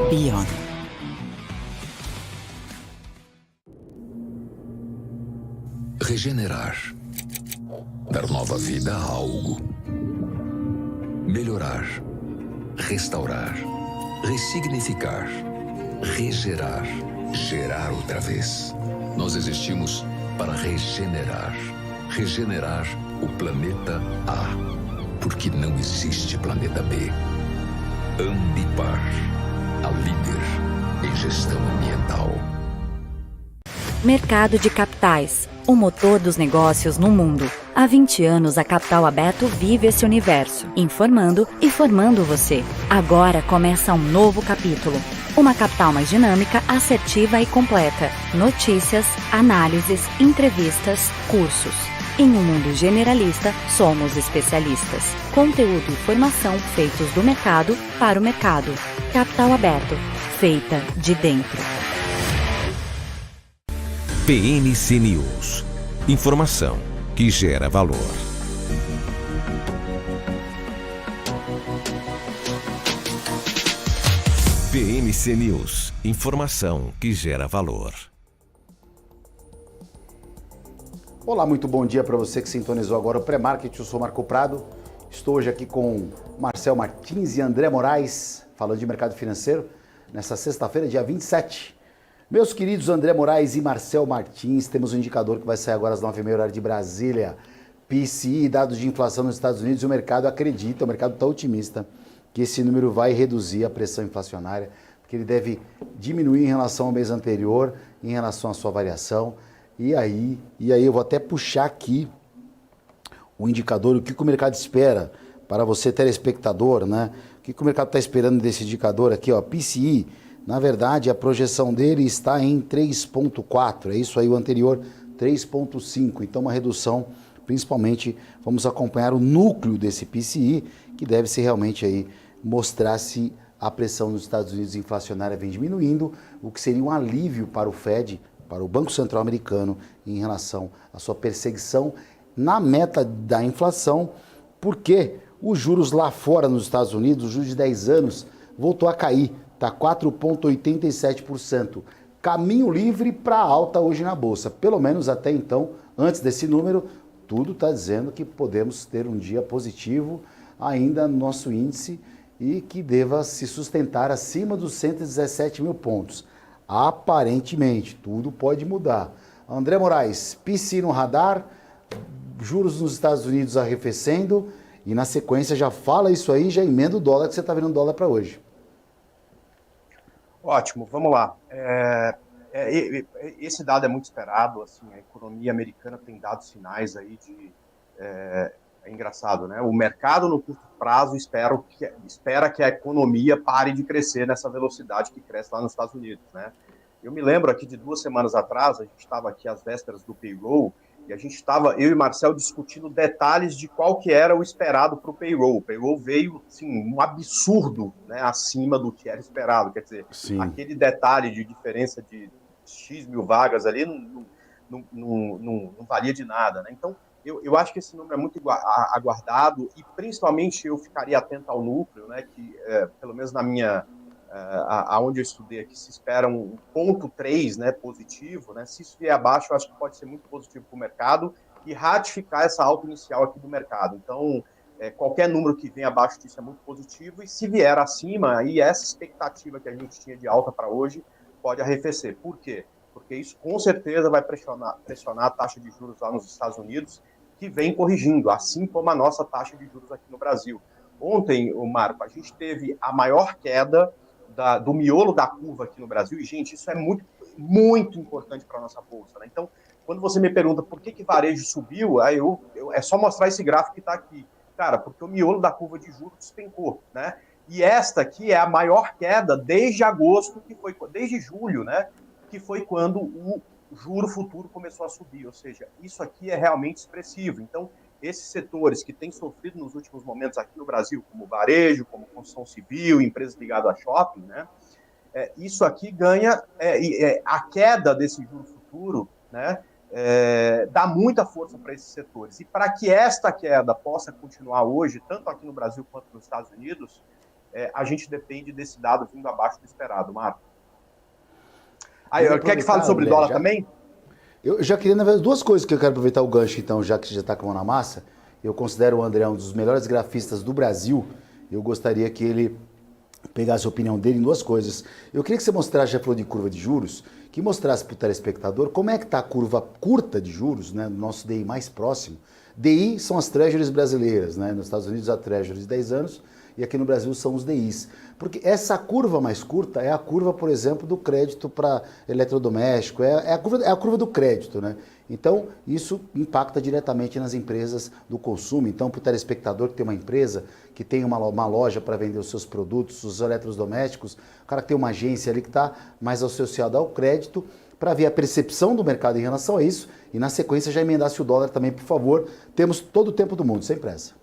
Beyond. Regenerar. Dar nova vida a algo. Melhorar. Restaurar. Ressignificar. Regerar. Gerar outra vez. Nós existimos para regenerar. Regenerar o planeta A. Porque não existe planeta B. Ambipar. A líder em gestão ambiental. Mercado de capitais, o motor dos negócios no mundo. Há 20 anos a Capital Aberto vive esse universo, informando e formando você. Agora começa um novo capítulo. Uma capital mais dinâmica, assertiva e completa. Notícias, análises, entrevistas, cursos. Em um mundo generalista, somos especialistas. Conteúdo e informação feitos do mercado para o mercado. Capital aberto, feita de dentro. PMC News. Informação que gera valor. PMC News. Informação que gera valor. Olá, muito bom dia para você que sintonizou agora o Pré-Market. Eu sou Marco Prado. Estou hoje aqui com Marcel Martins e André Moraes, falando de mercado financeiro, nessa sexta-feira, dia 27. Meus queridos André Moraes e Marcel Martins, temos um indicador que vai sair agora às 9h30 horário de Brasília. PCI, dados de inflação nos Estados Unidos, e o mercado acredita, o mercado está otimista, que esse número vai reduzir a pressão inflacionária, porque ele deve diminuir em relação ao mês anterior, em relação à sua variação. E aí eu vou até puxar aqui o indicador, o que o mercado espera para você, telespectador, né? O que o mercado está esperando desse indicador aqui, ó, PCI. Na verdade, a projeção dele está em 3,4, é isso aí, o anterior 3,5. Então, uma redução, principalmente, vamos acompanhar o núcleo desse PCI, que deve ser realmente aí mostrar se a pressão nos Estados Unidos inflacionária vem diminuindo, o que seria um alívio para o Fed, para o Banco Central Americano, em relação à sua perseguição na meta da inflação, porque os juros lá fora nos Estados Unidos, os juros de 10 anos, voltou a cair, está 4,87%. Caminho livre para alta hoje na Bolsa. Pelo menos até então, antes desse número, tudo está dizendo que podemos ter um dia positivo ainda no nosso índice e que deva se sustentar acima dos 117 mil pontos. Aparentemente, tudo pode mudar. André Moraes, PCI no radar, juros nos Estados Unidos arrefecendo e na sequência já fala isso aí, já emenda o dólar que você está vendo o dólar para hoje. Ótimo, vamos lá. Esse dado é muito esperado, assim, a economia americana tem dado sinais aí de... É engraçado, né? O mercado no curto prazo espera que a economia pare de crescer nessa velocidade que cresce lá nos Estados Unidos, né? Eu me lembro aqui de 2 semanas atrás, a gente estava aqui às vésperas do payroll, e a gente estava, eu e Marcel, discutindo detalhes de qual que era o esperado para o payroll. O payroll veio, assim, um absurdo, né, acima do que era esperado. Quer dizer, sim, aquele detalhe de diferença de X mil vagas ali não valia de nada, né? Então, eu acho que esse número é muito aguardado e, principalmente, eu ficaria atento ao núcleo, né, que, pelo menos na minha... aonde eu estudei aqui, se espera um 0,3, né, positivo, né? Se isso vier abaixo, eu acho que pode ser muito positivo para o mercado e ratificar essa alta inicial aqui do mercado. Então, qualquer número que venha abaixo disso é muito positivo, e se vier acima, aí essa expectativa que a gente tinha de alta para hoje pode arrefecer. Por quê? Porque isso com certeza vai pressionar a taxa de juros lá nos Estados Unidos, que vem corrigindo, assim como a nossa taxa de juros aqui no Brasil. Ontem, Marco, a gente teve a maior queda do miolo da curva aqui no Brasil, e, gente, isso é muito, muito importante para a nossa bolsa, né? Então, quando você me pergunta por que varejo subiu, aí é só mostrar esse gráfico que está aqui. Cara, porque o miolo da curva de juros despencou, né? E esta aqui é a maior queda desde agosto, desde julho, né? Que foi quando o juro futuro começou a subir, ou seja, isso aqui é realmente expressivo. Então, esses setores que têm sofrido nos últimos momentos aqui no Brasil, como varejo, como construção civil, empresas ligadas a shopping, né? Isso aqui ganha, a queda desse juro futuro, né? Dá muita força para esses setores. E para que esta queda possa continuar hoje, tanto aqui no Brasil quanto nos Estados Unidos, a gente depende desse dado vindo abaixo do esperado, Marco. Quer que fale sobre dólar também? Eu já queria, na verdade, 2 coisas que eu quero aproveitar o gancho, então, já que você já está com a mão na massa. Eu considero o André um dos melhores grafistas do Brasil. Eu gostaria que ele pegasse a opinião dele em 2 coisas. Eu queria que você mostrasse, já falou de curva de juros, que mostrasse para o telespectador como é que está a curva curta de juros, né, no nosso DI mais próximo. DI são as treasuries brasileiras, né? Nos Estados Unidos a treasury de 10 anos e aqui no Brasil são os DIs. Porque essa curva mais curta é a curva, por exemplo, do crédito para eletrodoméstico, é a curva do crédito, né? Então, isso impacta diretamente nas empresas do consumo. Então, para o telespectador que tem uma empresa, que tem uma loja para vender os seus produtos, os eletrodomésticos, o cara que tem uma agência ali que está mais associada ao crédito, para ver a percepção do mercado em relação a isso e na sequência já emendasse o dólar também, por favor. Temos todo o tempo do mundo, sem pressa.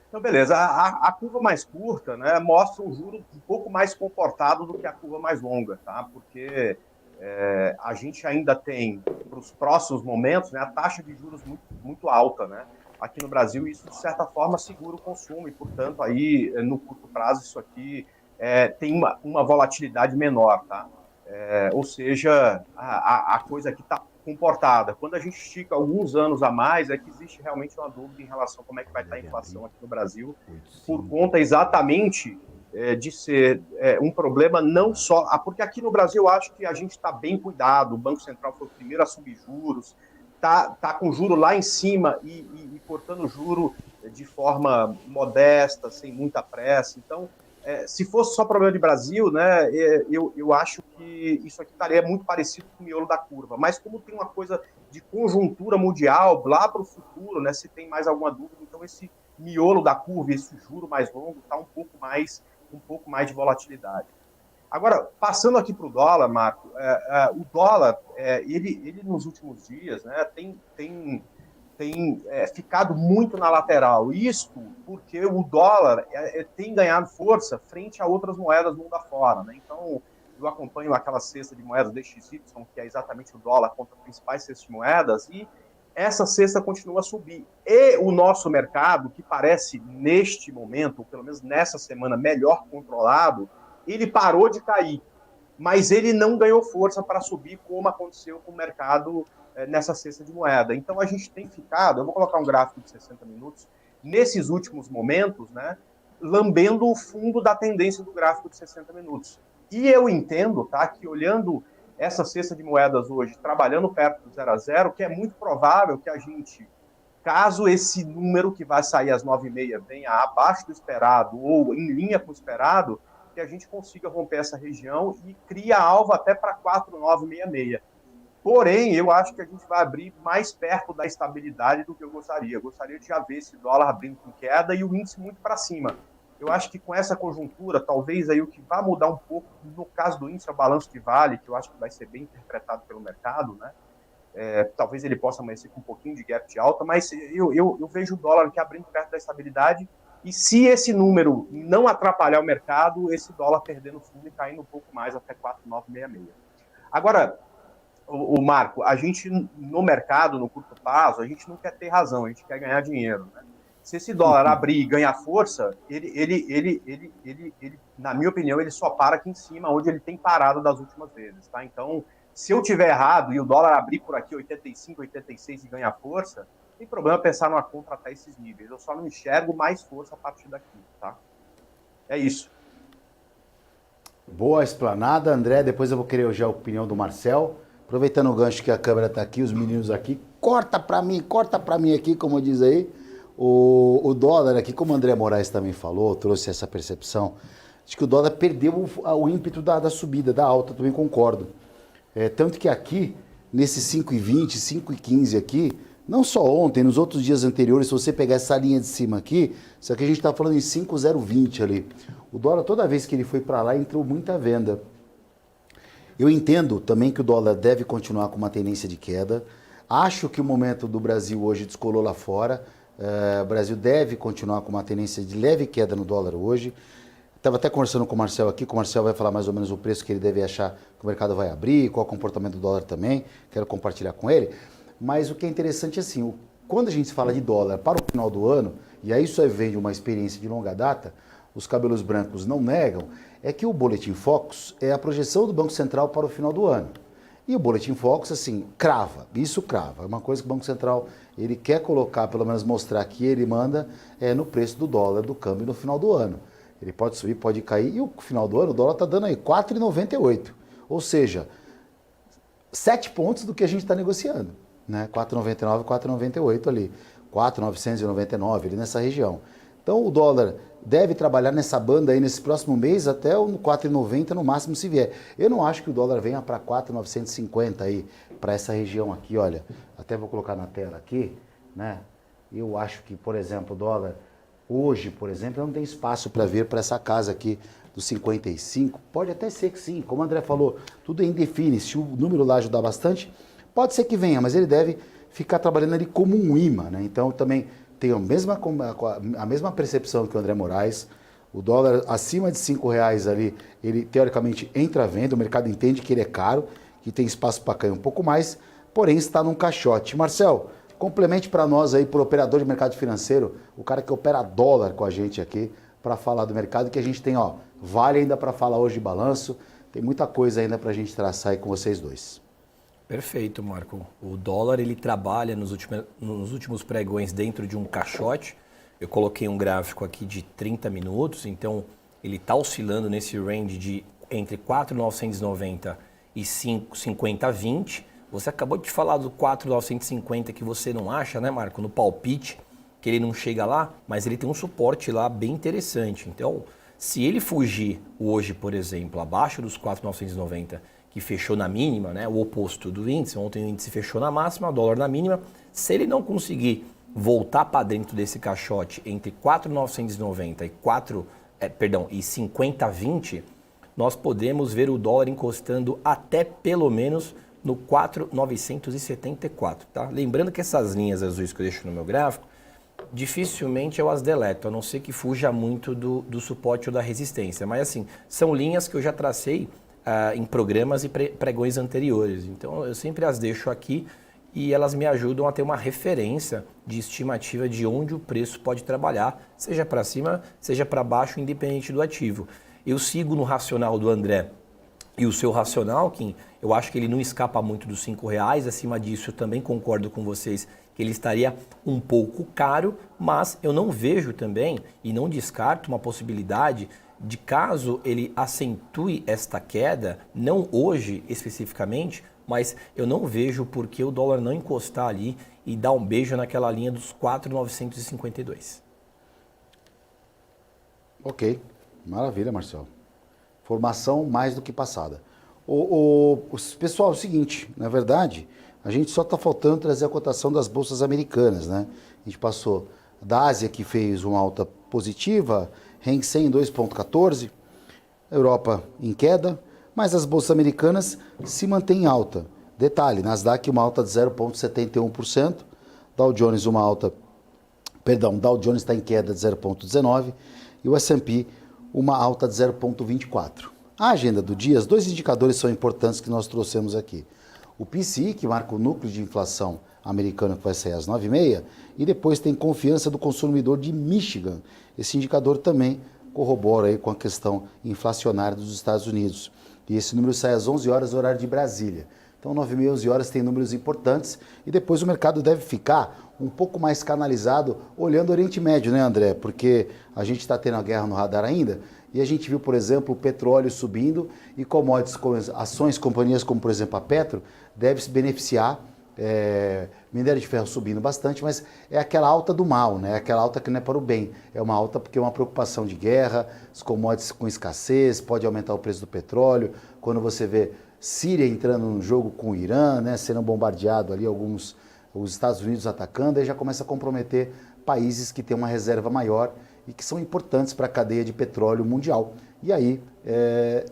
Então, beleza. A curva mais curta, né, mostra um juro um pouco mais comportado do que a curva mais longa, tá? Porque a gente ainda tem, para os próximos momentos, né, a taxa de juros muito alta, né? Aqui no Brasil, isso, de certa forma, segura o consumo e, portanto, aí, no curto prazo, isso aqui tem uma volatilidade menor, tá? Ou seja, a coisa aqui está comportada. Quando a gente estica alguns anos a mais, é que existe realmente uma dúvida em relação a como é que vai estar a inflação aqui no Brasil, por conta exatamente de ser um problema não só... Porque aqui no Brasil eu acho que a gente está bem cuidado, o Banco Central foi o primeiro a subir juros, tá com juro lá em cima e cortando juro de forma modesta, sem muita pressa. Então, se fosse só problema de Brasil, né, eu acho que isso aqui estaria muito parecido com o miolo da curva. Mas como tem uma coisa de conjuntura mundial lá para o futuro, né, se tem mais alguma dúvida, então esse miolo da curva, esse juro mais longo, está um pouco mais de volatilidade. Agora, passando aqui para o dólar, Marco, o dólar, ele nos últimos dias, né, tem ficado muito na lateral. Isto porque o dólar tem ganhado força frente a outras moedas mundo afora, né? Então, eu acompanho aquela cesta de moedas DXY, que é exatamente o dólar contra as principais cestas de moedas, e essa cesta continua a subir. E o nosso mercado, que parece neste momento, ou pelo menos nessa semana, melhor controlado, ele parou de cair, mas ele não ganhou força para subir, como aconteceu com o mercado nessa cesta de moeda. Então, a gente tem ficado, eu vou colocar um gráfico de 60 minutos, nesses últimos momentos, né, lambendo o fundo da tendência do gráfico de 60 minutos. E eu entendo, tá, que olhando essa cesta de moedas hoje, trabalhando perto do 0 a 0, que é muito provável que a gente, caso esse número que vai sair às 9h30 venha abaixo do esperado ou em linha com o esperado, que a gente consiga romper essa região e cria alvo até para 4,966. Porém, eu acho que a gente vai abrir mais perto da estabilidade do que eu gostaria. Eu gostaria de já ver esse dólar abrindo com queda e o índice muito para cima. Eu acho que com essa conjuntura, talvez aí o que vai mudar um pouco, no caso do índice, é o balanço de vale, que eu acho que vai ser bem interpretado pelo mercado, né? Talvez ele possa amanhecer com um pouquinho de gap de alta, mas eu vejo o dólar aqui abrindo perto da estabilidade, e se esse número não atrapalhar o mercado, esse dólar perdendo fundo e caindo um pouco mais até 4,966. Agora, o Marco, a gente no mercado, no curto prazo, a gente não quer ter razão, a gente quer ganhar dinheiro, né? Se esse dólar abrir e ganhar força, ele, na minha opinião, ele só para aqui em cima, onde ele tem parado das últimas vezes, tá? Então, se eu tiver errado e o dólar abrir por aqui 85, 86 e ganhar força, não tem problema pensar numa compra até esses níveis. Eu só não enxergo mais força a partir daqui, tá? É isso. Boa explanada, André. Depois eu vou querer já a opinião do Marcel. Aproveitando o gancho que a câmera está aqui, os meninos aqui, corta para mim aqui, como diz aí. O dólar aqui, como o André Moraes também falou, trouxe essa percepção, de que o dólar perdeu o ímpeto da subida, da alta, também concordo. Tanto que aqui, nesses 5,20, 5,15 aqui, não só ontem, nos outros dias anteriores, se você pegar essa linha de cima aqui, só que a gente está falando em 5,020 ali. O dólar, toda vez que ele foi para lá, entrou muita venda. Eu entendo também que o dólar deve continuar com uma tendência de queda. Acho que o momento do Brasil hoje descolou lá fora. O Brasil deve continuar com uma tendência de leve queda no dólar hoje. Estava até conversando com o Marcel aqui, que o Marcel vai falar mais ou menos o preço que ele deve achar que o mercado vai abrir, qual é o comportamento do dólar também. Quero compartilhar com ele. Mas o que é interessante é assim, quando a gente fala de dólar para o final do ano, e aí isso vem de uma experiência de longa data, os cabelos brancos não negam, é que o Boletim Focus é a projeção do Banco Central para o final do ano. E o Boletim Focus, assim, crava, isso crava. É uma coisa que o Banco Central, ele quer colocar, pelo menos mostrar que ele manda no preço do dólar, do câmbio no final do ano. Ele pode subir, pode cair, e no final do ano o dólar está dando aí 4,98. Ou seja, 7 pontos do que a gente está negociando. Né? 4,99, 4,98 ali. 4,999 ali nessa região. Então o dólar deve trabalhar nessa banda aí nesse próximo mês até o 4,90 no máximo se vier. Eu não acho que o dólar venha para 4,950 aí, para essa região aqui, olha. Até vou colocar na tela aqui, né? Eu acho que, por exemplo, o dólar hoje, por exemplo, não tem espaço para vir para essa casa aqui dos 55, pode até ser que sim, como o André falou, tudo é indefine, se o número lá ajudar bastante, pode ser que venha, mas ele deve ficar trabalhando ali como um imã, né? Então também tenho a mesma percepção que o André Moraes, o dólar acima de R$5 ali, ele teoricamente entra à venda, o mercado entende que ele é caro, que tem espaço para cair um pouco mais, porém está num caixote. Marcel, complemente para nós aí, por operador de mercado financeiro, o cara que opera dólar com a gente aqui, para falar do mercado, que a gente tem, vale ainda para falar hoje de balanço, tem muita coisa ainda para a gente traçar aí com vocês dois. Perfeito, Marco. O dólar, ele trabalha nos últimos pregões dentro de um caixote. Eu coloquei um gráfico aqui de 30 minutos, então ele está oscilando nesse range de entre 4.990 e 5.5020. Você acabou de falar do 4.950 que você não acha, né, Marco, no palpite, que ele não chega lá, mas ele tem um suporte lá bem interessante. Então, se ele fugir hoje, por exemplo, abaixo dos 4.990, que fechou na mínima, né, o oposto do índice, ontem o índice fechou na máxima, o dólar na mínima, se ele não conseguir voltar para dentro desse caixote entre 4.990 e 50,20, nós podemos ver o dólar encostando até pelo menos no 4.974, tá? Lembrando que essas linhas azuis que eu deixo no meu gráfico, dificilmente eu as deleto, a não ser que fuja muito do suporte ou da resistência. Mas assim, são linhas que eu já tracei em programas e pregões anteriores. Então eu sempre as deixo aqui e elas me ajudam a ter uma referência de estimativa de onde o preço pode trabalhar, seja para cima, seja para baixo, independente do ativo. Eu sigo no racional do André e o seu racional, Kim, eu acho que ele não escapa muito dos R$5. Acima disso, eu também concordo com vocês que ele estaria um pouco caro, mas eu não vejo também e não descarto uma possibilidade de, caso ele acentue esta queda, não hoje especificamente, mas eu não vejo por que o dólar não encostar ali e dar um beijo naquela linha dos 4.952. Ok, maravilha, Marcelo. Formação mais do que passada. Pessoal, é o seguinte, na verdade, a gente só está faltando trazer a cotação das bolsas americanas, né? A gente passou da Ásia, que fez uma alta positiva, Hang Seng 2,14, Europa em queda, mas as bolsas americanas se mantêm em alta. Detalhe, Nasdaq uma alta de 0,71%, Dow Jones está em queda de 0,19% e o S&P uma alta de 0,24%. A agenda do dia, os dois indicadores são importantes que nós trouxemos aqui. O PCI, que marca o núcleo de inflação americano, que vai sair às 9h30, e depois tem confiança do consumidor de Michigan. Esse indicador também corrobora aí com a questão inflacionária dos Estados Unidos. E esse número sai às 11 horas, horário de Brasília. Então, 9h30, 11 horas tem números importantes e depois o mercado deve ficar um pouco mais canalizado olhando o Oriente Médio, né, André? Porque a gente está tendo a guerra no radar ainda e a gente viu, por exemplo, o petróleo subindo e commodities, ações, companhias como, por exemplo, a Petro, deve se beneficiar, minério de ferro subindo bastante, mas é aquela alta do mal, né? É aquela alta que não é para o bem, é uma alta porque é uma preocupação de guerra, os commodities com escassez, pode aumentar o preço do petróleo, quando você vê Síria entrando no jogo com o Irã, né, sendo bombardeado ali, os Estados Unidos atacando, aí já começa a comprometer países que têm uma reserva maior e que são importantes para a cadeia de petróleo mundial. E aí,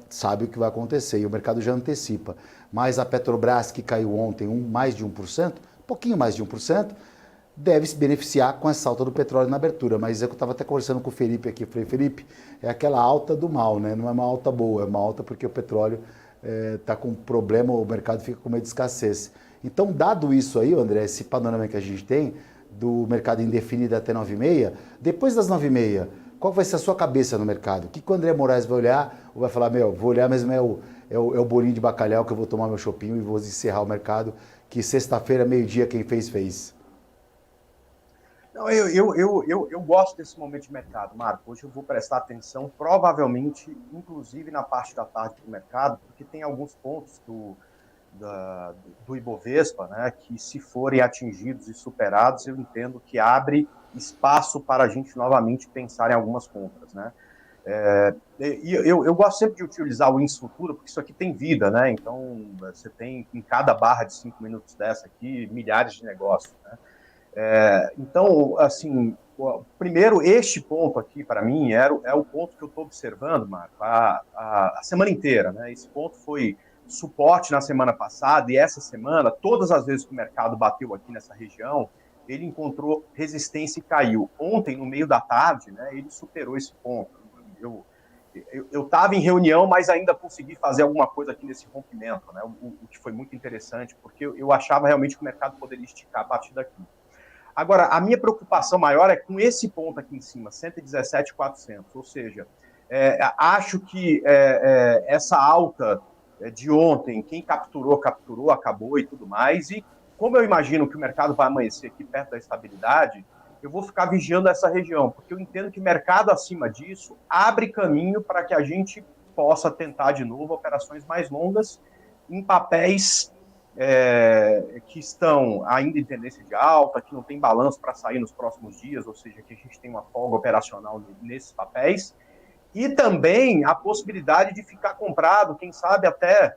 sabe o que vai acontecer, e o mercado já antecipa. Mas a Petrobras, que caiu ontem mais de 1%, pouquinho mais de 1%, deve se beneficiar com essa alta do petróleo na abertura. Mas eu estava até conversando com o Felipe aqui, falei, Felipe, é aquela alta do mal, né? Não é uma alta boa, é uma alta porque o petróleo está com problema, o mercado fica com medo de escassez. Então, dado isso aí, André, esse panorama que a gente tem, do mercado indefinido até 9h30, depois das 9h30, qual vai ser a sua cabeça no mercado? O que o André Moraes vai olhar? Ou vai falar, vou olhar mesmo é o bolinho de bacalhau que eu vou tomar meu chopinho e vou encerrar o mercado, que sexta-feira, meio-dia, quem fez. Não, eu gosto desse momento de mercado, Marco. Hoje eu vou prestar atenção, provavelmente, inclusive na parte da tarde do mercado, porque tem alguns pontos do Ibovespa, né, que se forem atingidos e superados, eu entendo que abre espaço para a gente novamente pensar em algumas compras, né? Eu gosto sempre de utilizar o índice futuro, porque isso aqui tem vida, né? Então, você tem em cada barra de 5 minutos dessa aqui, milhares de negócios, né? Então, assim, Primeiro, este ponto aqui, para mim, é o ponto que eu estou observando, Marco, a semana inteira, né? Esse ponto foi suporte na semana passada e essa semana, todas as vezes que o mercado bateu aqui nessa região, ele encontrou resistência e caiu. Ontem, no meio da tarde, né, ele superou esse ponto. Eu estava em reunião, mas ainda consegui fazer alguma coisa aqui nesse rompimento, né, o que foi muito interessante, porque eu achava realmente que o mercado poderia esticar a partir daqui. Agora, a minha preocupação maior é com esse ponto aqui em cima, 117,400, ou seja, acho que essa alta de ontem, quem capturou, acabou e tudo mais, e como eu imagino que o mercado vai amanhecer aqui perto da estabilidade, eu vou ficar vigiando essa região, porque eu entendo que o mercado acima disso abre caminho para que a gente possa tentar de novo operações mais longas em papéis que estão ainda em tendência de alta, que não tem balanço para sair nos próximos dias, ou seja, que a gente tem uma folga operacional nesses papéis, e também a possibilidade de ficar comprado, quem sabe até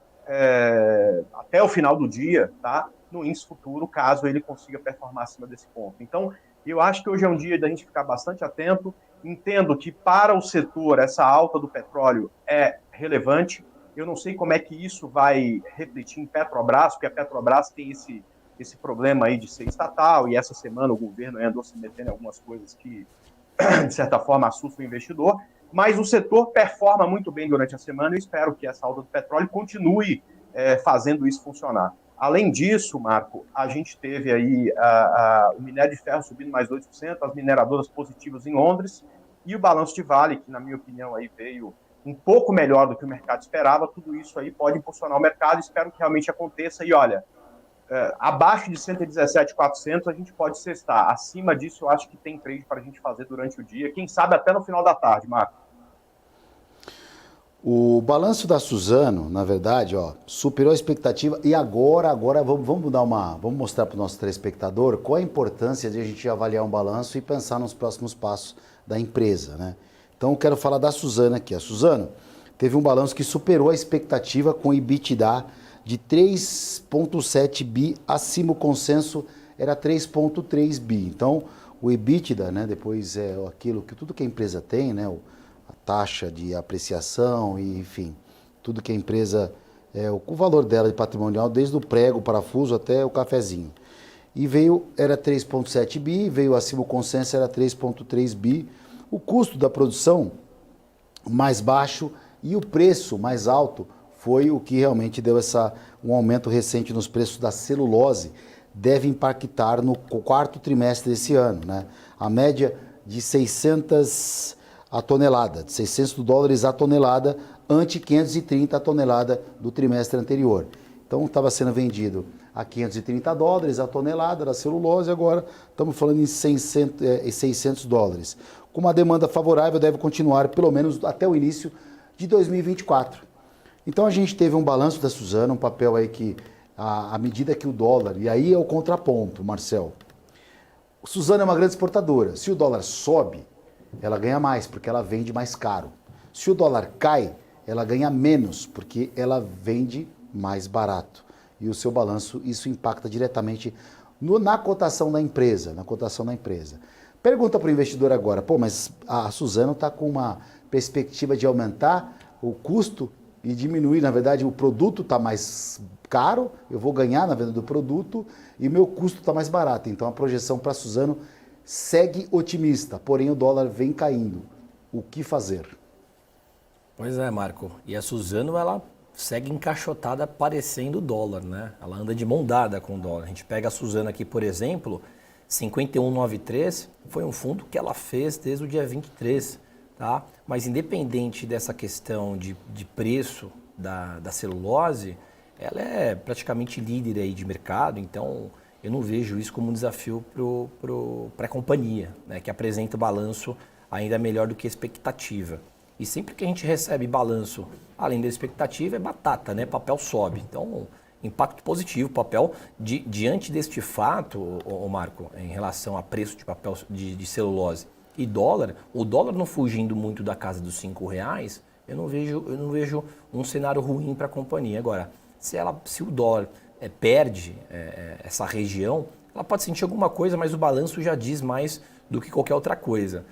o final do dia, tá? No índice futuro, caso ele consiga performar acima desse ponto. Então, eu acho que hoje é um dia da gente ficar bastante atento. Entendo que para o setor essa alta do petróleo é relevante. Eu não sei como é que isso vai refletir em Petrobras, porque a Petrobras tem esse problema aí de ser estatal, e essa semana o governo andou se metendo em algumas coisas que, de certa forma, assustam o investidor. Mas o setor performa muito bem durante a semana e espero que essa alta do petróleo continue fazendo isso funcionar. Além disso, Marco, a gente teve aí o minério de ferro subindo mais 2%, as mineradoras positivas em Londres, e o balanço de Vale, que na minha opinião aí veio um pouco melhor do que o mercado esperava. Tudo isso aí pode impulsionar o mercado, espero que realmente aconteça. E olha, abaixo de 117,400 a gente pode cestar. Acima disso, eu acho que tem trade para a gente fazer durante o dia, quem sabe até no final da tarde, Marco. O balanço da Suzano, na verdade, superou a expectativa e agora vamos mostrar para o nosso telespectador qual a importância de a gente avaliar um balanço e pensar nos próximos passos da empresa, né? Então eu quero falar da Suzano aqui. A Suzano teve um balanço que superou a expectativa com EBITDA de 3,7 bi, acima o consenso era 3,3 bi. Então, o EBITDA, né, depois tudo que a empresa tem, né, a taxa de apreciação e, enfim, tudo que a empresa, o valor dela de patrimonial, desde o prego, o parafuso até o cafezinho. E era 3,7 bi, veio acima o consenso, era 3,3 bi. O custo da produção mais baixo e o preço mais alto foi o que realmente deu um aumento recente nos preços da celulose, deve impactar no quarto trimestre desse ano, né? A média de 600 a tonelada, de 600 dólares a tonelada, ante 530 a tonelada do trimestre anterior. Então estava sendo vendido a 530 dólares a tonelada da celulose, agora estamos falando em 600 dólares. Com uma demanda favorável, deve continuar pelo menos até o início de 2024. Então a gente teve um balanço da Suzano, um papel aí que, à medida que o dólar, e aí é o contraponto, Marcel. Suzano é uma grande exportadora. Se o dólar sobe, ela ganha mais, porque ela vende mais caro. Se o dólar cai, ela ganha menos, porque ela vende mais barato. E o seu balanço, isso impacta diretamente na cotação da empresa, Pergunta para o investidor agora, mas a Suzano está com uma perspectiva de aumentar o custo e diminuir, na verdade, o produto está mais caro, eu vou ganhar na venda do produto e meu custo está mais barato. Então a projeção para a Suzano segue otimista, porém o dólar vem caindo. O que fazer? Pois é, Marco. E a Suzano, ela segue encaixotada parecendo o dólar, né? Ela anda de mão dada com o dólar. A gente pega a Suzano aqui, por exemplo, 51,93 foi um fundo que ela fez desde o dia 23, tá? Mas independente dessa questão de preço da celulose, ela é praticamente líder aí de mercado, então eu não vejo isso como um desafio para a companhia, né, que apresenta o balanço ainda melhor do que a expectativa. E sempre que a gente recebe balanço além da expectativa é batata, né? Papel sobe. Então, impacto positivo, papel diante deste fato, Marco, em relação a preço de papel de celulose e dólar, o dólar não fugindo muito da casa dos R$5, eu não vejo um cenário ruim para a companhia. Agora, se o dólar perde essa região, ela pode sentir alguma coisa, mas o balanço já diz mais do que qualquer outra coisa.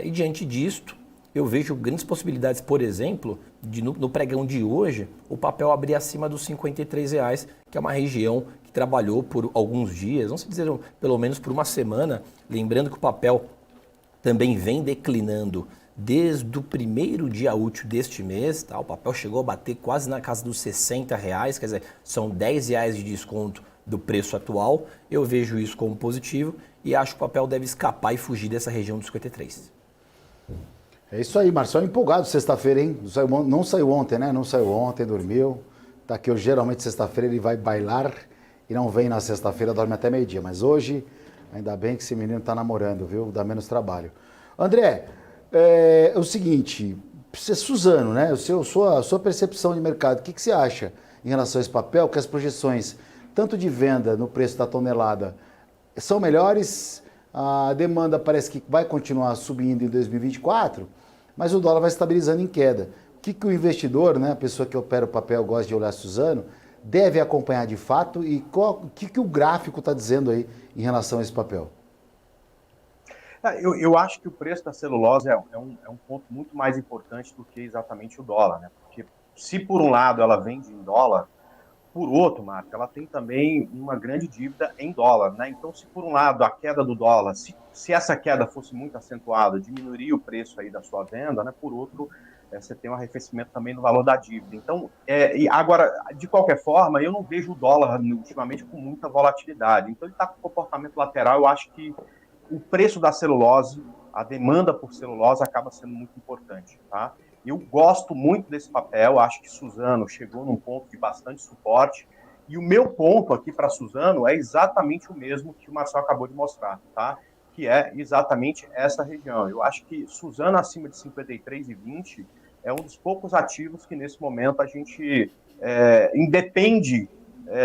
E diante disto, eu vejo grandes possibilidades, por exemplo, de no pregão de hoje, o papel abrir acima dos R$ 53,00, que é uma região que trabalhou por alguns dias, vamos dizer, pelo menos por uma semana, lembrando que o papel também vem declinando desde o primeiro dia útil deste mês, tá? O papel chegou a bater quase na casa dos R$ 60,00, quer dizer, são R$ 10,00 de desconto do preço atual. Eu vejo isso como positivo e acho que o papel deve escapar e fugir dessa região dos 53. É isso aí, Marcel, empolgado sexta-feira, hein? Não saiu ontem, né? Não saiu ontem, dormiu. Tá aqui, geralmente sexta-feira ele vai bailar e não vem na sexta-feira, dorme até meio-dia. Mas hoje, ainda bem que esse menino tá namorando, viu? Dá menos trabalho. André, é o seguinte, Suzano, né? A sua percepção de mercado, o que você acha em relação a esse papel? Que as projeções, tanto de venda no preço da tonelada, são melhores? A demanda parece que vai continuar subindo em 2024, mas o dólar vai estabilizando em queda. O que o investidor, né, a pessoa que opera o papel, gosta de olhar Suzano, deve acompanhar de fato e o que o gráfico está dizendo aí em relação a esse papel? Eu acho que o preço da celulose é um ponto muito mais importante do que exatamente o dólar, né? Porque se por um lado ela vende em dólar, por outro, Marco, ela tem também uma grande dívida em dólar, né? Então, se por um lado a queda do dólar, se essa queda fosse muito acentuada, diminuiria o preço aí da sua venda, né? Por outro, você tem um arrefecimento também no valor da dívida. Então, e agora, de qualquer forma, eu não vejo o dólar ultimamente com muita volatilidade. Então, ele está com comportamento lateral. Eu acho que o preço da celulose, a demanda por celulose acaba sendo muito importante, tá? Eu gosto muito desse papel, acho que Suzano chegou num ponto de bastante suporte, e o meu ponto aqui para Suzano é exatamente o mesmo que o Marcel acabou de mostrar, tá? Que é exatamente essa região. Eu acho que Suzano acima de 53,20 é um dos poucos ativos que nesse momento a gente independe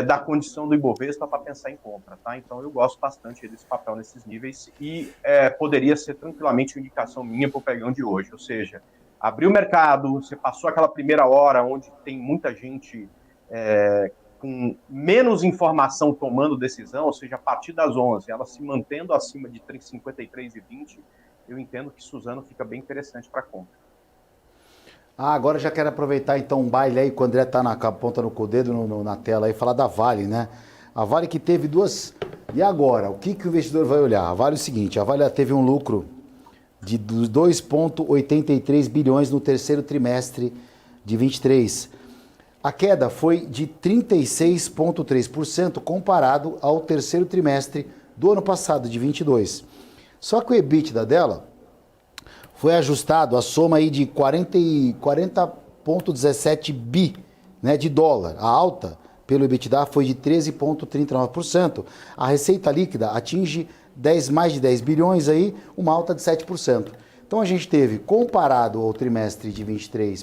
da condição do Ibovespa para pensar em compra, tá? Então eu gosto bastante desse papel nesses níveis e poderia ser tranquilamente uma indicação minha para o pregão de hoje, ou seja, abriu o mercado, você passou aquela primeira hora onde tem muita gente com menos informação tomando decisão, ou seja, a partir das 11, ela se mantendo acima de 53,20, eu entendo que Suzano fica bem interessante para compra. Agora já quero aproveitar então um baile aí, que o André tá com a ponta no dedo na tela aí, falar da Vale, né? A Vale que teve duas... E agora, o que o investidor vai olhar? A Vale é o seguinte, a Vale teve um lucro de 2,83 bilhões no terceiro trimestre de 23. A queda foi de 36,3% comparado ao terceiro trimestre do ano passado, de 22. Só que o EBITDA dela foi ajustado a soma aí de 40,17 bi, né, de dólar. A alta pelo EBITDA foi de 13,39%. A receita líquida atinge mais de 10 bilhões aí, uma alta de 7%. Então a gente teve, comparado ao trimestre de 22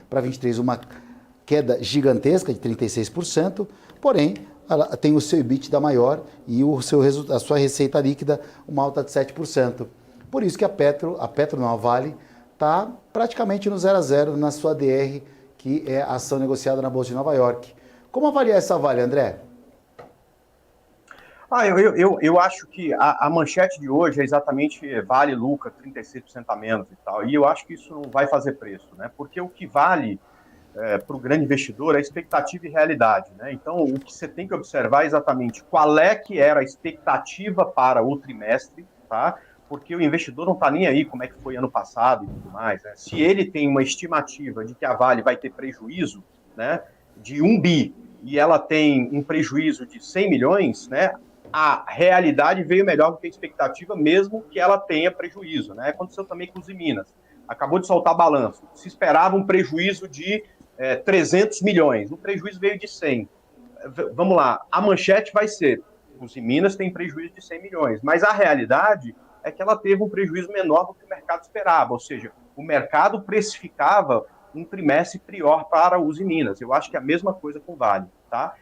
para 23, uma queda gigantesca de 36%, porém ela tem o seu EBITDA maior e a sua receita líquida uma alta de 7%. Por isso que a Vale está praticamente no 0 a 0 na sua DR, que é a ação negociada na Bolsa de Nova York. Como avaliar essa Vale, André? Eu acho que a manchete de hoje é exatamente Vale lucra 36% a menos e tal. E eu acho que isso não vai fazer preço, né? Porque o que vale para o grande investidor é expectativa e realidade, né? Então, o que você tem que observar é exatamente qual é que era a expectativa para o trimestre, tá? Porque o investidor não está nem aí como é que foi ano passado e tudo mais, né? Se ele tem uma estimativa de que a Vale vai ter prejuízo, né, de 1 bi, e ela tem um prejuízo de 100 milhões, né, a realidade veio melhor do que a expectativa, mesmo que ela tenha prejuízo, né? Aconteceu também com os Minas. Acabou de soltar balanço. Se esperava um prejuízo de 300 milhões, o prejuízo veio de 100. Vamos lá, a manchete vai ser, os Minas têm prejuízo de 100 milhões, mas a realidade é que ela teve um prejuízo menor do que o mercado esperava, ou seja, o mercado precificava um trimestre pior para os Minas. Eu acho que é a mesma coisa com o Vale, tá?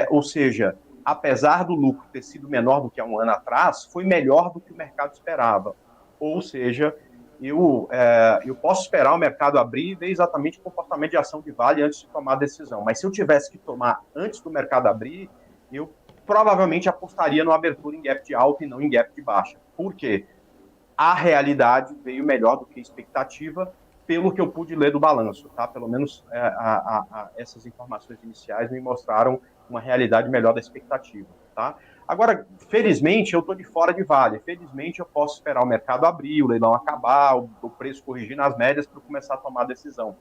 Ou seja, apesar do lucro ter sido menor do que há um ano atrás, foi melhor do que o mercado esperava. Ou seja, eu posso esperar o mercado abrir e ver exatamente o comportamento de ação de Vale antes de tomar a decisão. Mas se eu tivesse que tomar antes do mercado abrir, eu provavelmente apostaria no abertura em gap de alta e não em gap de baixa. Por quê? A realidade veio melhor do que a expectativa, pelo que eu pude ler do balanço, tá? Pelo menos essas informações iniciais me mostraram uma realidade melhor da expectativa, tá? Agora, felizmente, eu estou de fora de Vale. Felizmente, eu posso esperar o mercado abrir, o leilão acabar, o preço corrigir nas médias para começar a tomar a decisão.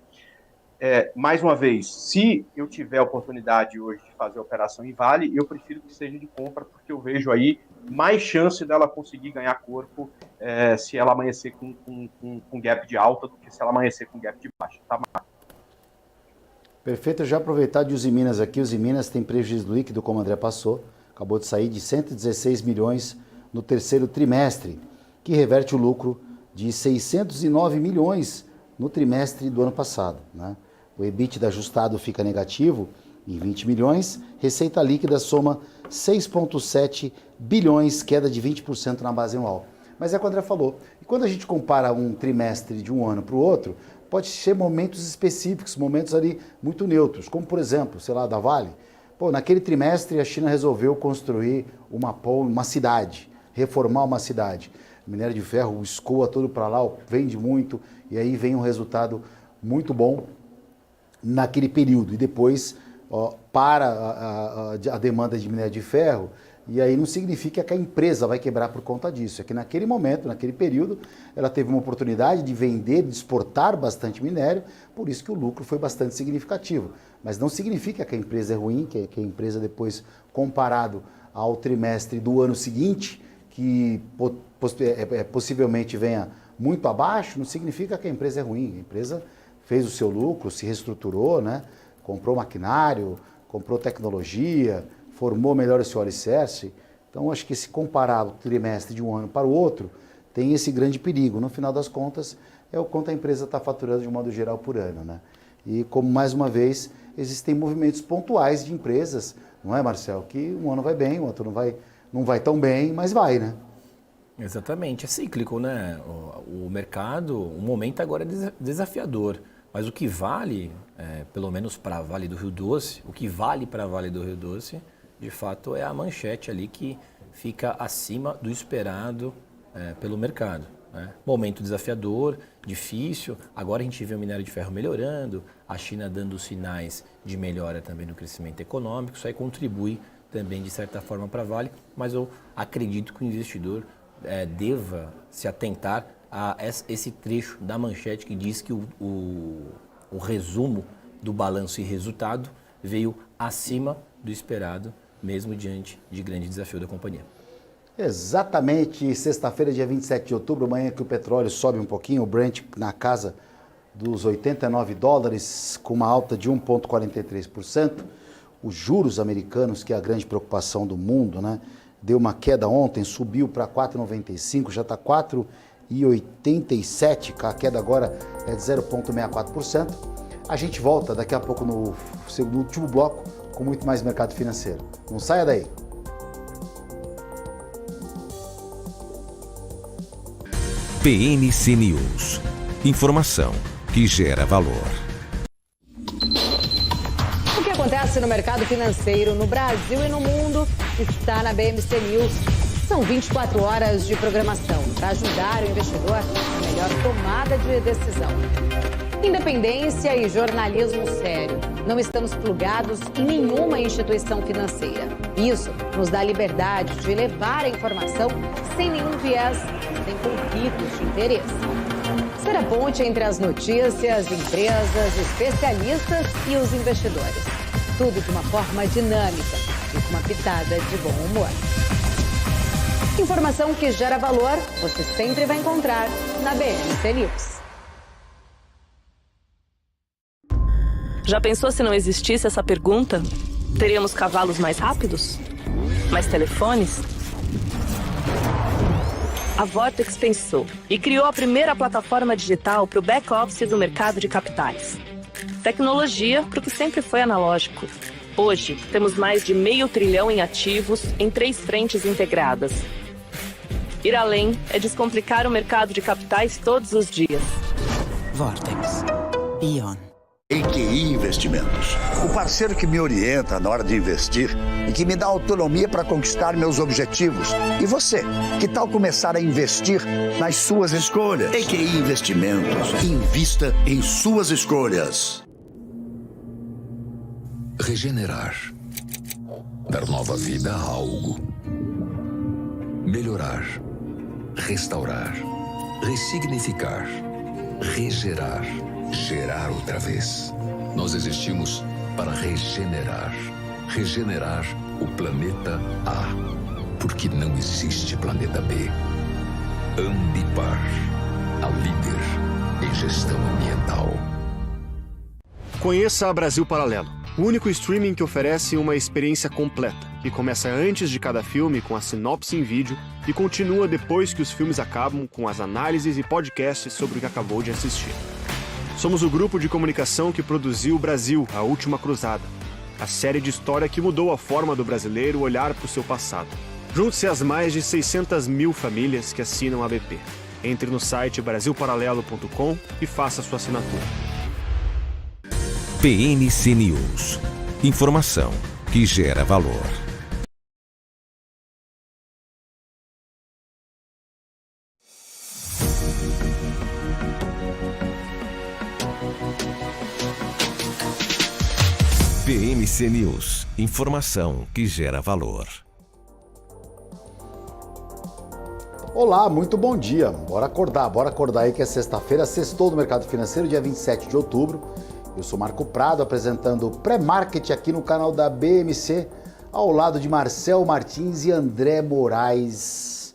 Mais uma vez, se eu tiver a oportunidade hoje de fazer a operação em Vale, eu prefiro que seja de compra, porque eu vejo aí mais chance dela conseguir ganhar corpo se ela amanhecer com gap de alta do que se ela amanhecer com gap de baixa. Tá, Marco? Perfeito, eu já aproveitar de Usiminas aqui. Usiminas tem prejuízo líquido, como o André passou, acabou de sair de 116 milhões no terceiro trimestre, que reverte o lucro de 609 milhões no trimestre do ano passado, né? O EBITDA ajustado fica negativo em 20 milhões, receita líquida soma 6,7 bilhões, queda de 20% na base anual. Mas é o que o André falou, e quando a gente compara um trimestre de um ano para o outro, pode ser momentos específicos, momentos ali muito neutros, como por exemplo, sei lá, da Vale. Pô, naquele trimestre a China resolveu construir uma cidade, reformar uma cidade. O minério de ferro escoa todo para lá, vende muito, e aí vem um resultado muito bom naquele período. E depois para a demanda de minério de ferro, e aí não significa que a empresa vai quebrar por conta disso. É que naquele momento, naquele período, ela teve uma oportunidade de vender, de exportar bastante minério, por isso que o lucro foi bastante significativo. Mas não significa que a empresa é ruim, que a empresa depois, comparado ao trimestre do ano seguinte, que possivelmente venha muito abaixo, não significa que a empresa é ruim. A empresa fez o seu lucro, se reestruturou, né? Comprou maquinário, comprou tecnologia, formou melhor o seu alicerce. Então, acho que se comparar o trimestre de um ano para o outro, tem esse grande perigo. No final das contas, é o quanto a empresa está faturando de um modo geral por ano, né? E como, mais uma vez, existem movimentos pontuais de empresas, não é, Marcel? Que um ano vai bem, o outro não vai tão bem, mas vai, né? Exatamente, é cíclico, né? O mercado, o momento agora é desafiador, mas o que vale, pelo menos para a Vale do Rio Doce, o que vale para a Vale do Rio Doce, de fato, é a manchete ali que fica acima do esperado pelo mercado, né? Momento desafiador, difícil, agora a gente vê o minério de ferro melhorando, a China dando sinais de melhora também no crescimento econômico, isso aí contribui também de certa forma para a Vale, mas eu acredito que o investidor deva se atentar a esse trecho da manchete que diz que o resumo do balanço e resultado veio acima do esperado, mesmo diante de grande desafio da companhia. Exatamente, sexta-feira, dia 27 de outubro, amanhã que o petróleo sobe um pouquinho, o Brent na casa dos $89, com uma alta de 1,43%. Os juros americanos, que é a grande preocupação do mundo, né? Deu uma queda ontem, subiu para 4,95, já está 4,87, a queda agora é de 0,64%. A gente volta daqui a pouco no último bloco com muito mais mercado financeiro. Não saia daí. PNC News. Informação que gera valor. O que acontece no mercado financeiro no Brasil e no mundo está na BMC News. São 24 horas de programação para ajudar o investidor na melhor tomada de decisão. Independência e jornalismo sério. Não estamos plugados em nenhuma instituição financeira. Isso nos dá liberdade de levar a informação sem nenhum viés, sem conflitos de interesse. Ser a ponte entre as notícias, empresas, especialistas e os investidores. Tudo de uma forma dinâmica e com uma pitada de bom humor. Informação que gera valor, você sempre vai encontrar na BMC News. Já pensou se não existisse essa pergunta? Teríamos cavalos mais rápidos? Mais telefones? A Vortex pensou e criou a primeira plataforma digital para o back-office do mercado de capitais. Tecnologia para o que sempre foi analógico. Hoje, temos mais de $500 bilhão em ativos em 3 frentes integradas. Ir além é descomplicar o mercado de capitais todos os dias. Vortex. Beyond. EQI Investimentos. O parceiro que me orienta na hora de investir e que me dá autonomia para conquistar meus objetivos. E você, que tal começar a investir nas suas escolhas? EQI Investimentos. Invista em suas escolhas. Regenerar. Dar nova vida a algo. Melhorar. Restaurar. Ressignificar. Regerar. Gerar outra vez. Nós existimos para regenerar. Regenerar o planeta A. Porque não existe planeta B. Ambipar. A líder em gestão ambiental. Conheça a Brasil Paralelo, o único streaming que oferece uma experiência completa, que começa antes de cada filme com a sinopse em vídeo e continua depois que os filmes acabam com as análises e podcasts sobre o que acabou de assistir. Somos o grupo de comunicação que produziu Brasil, a Última Cruzada, a série de história que mudou a forma do brasileiro olhar para o seu passado. Junte-se às mais de 600 mil famílias que assinam a BP. Entre no site brasilparalelo.com e faça sua assinatura. PNC News. Informação que gera valor. PNC News. Informação que gera valor. Olá, muito bom dia. Bora acordar aí que é sexta-feira, sextou do mercado financeiro, dia 27 de outubro. Eu sou Marco Prado, apresentando o pré-market aqui no canal da BMC, ao lado de Marcel Martins e André Moraes.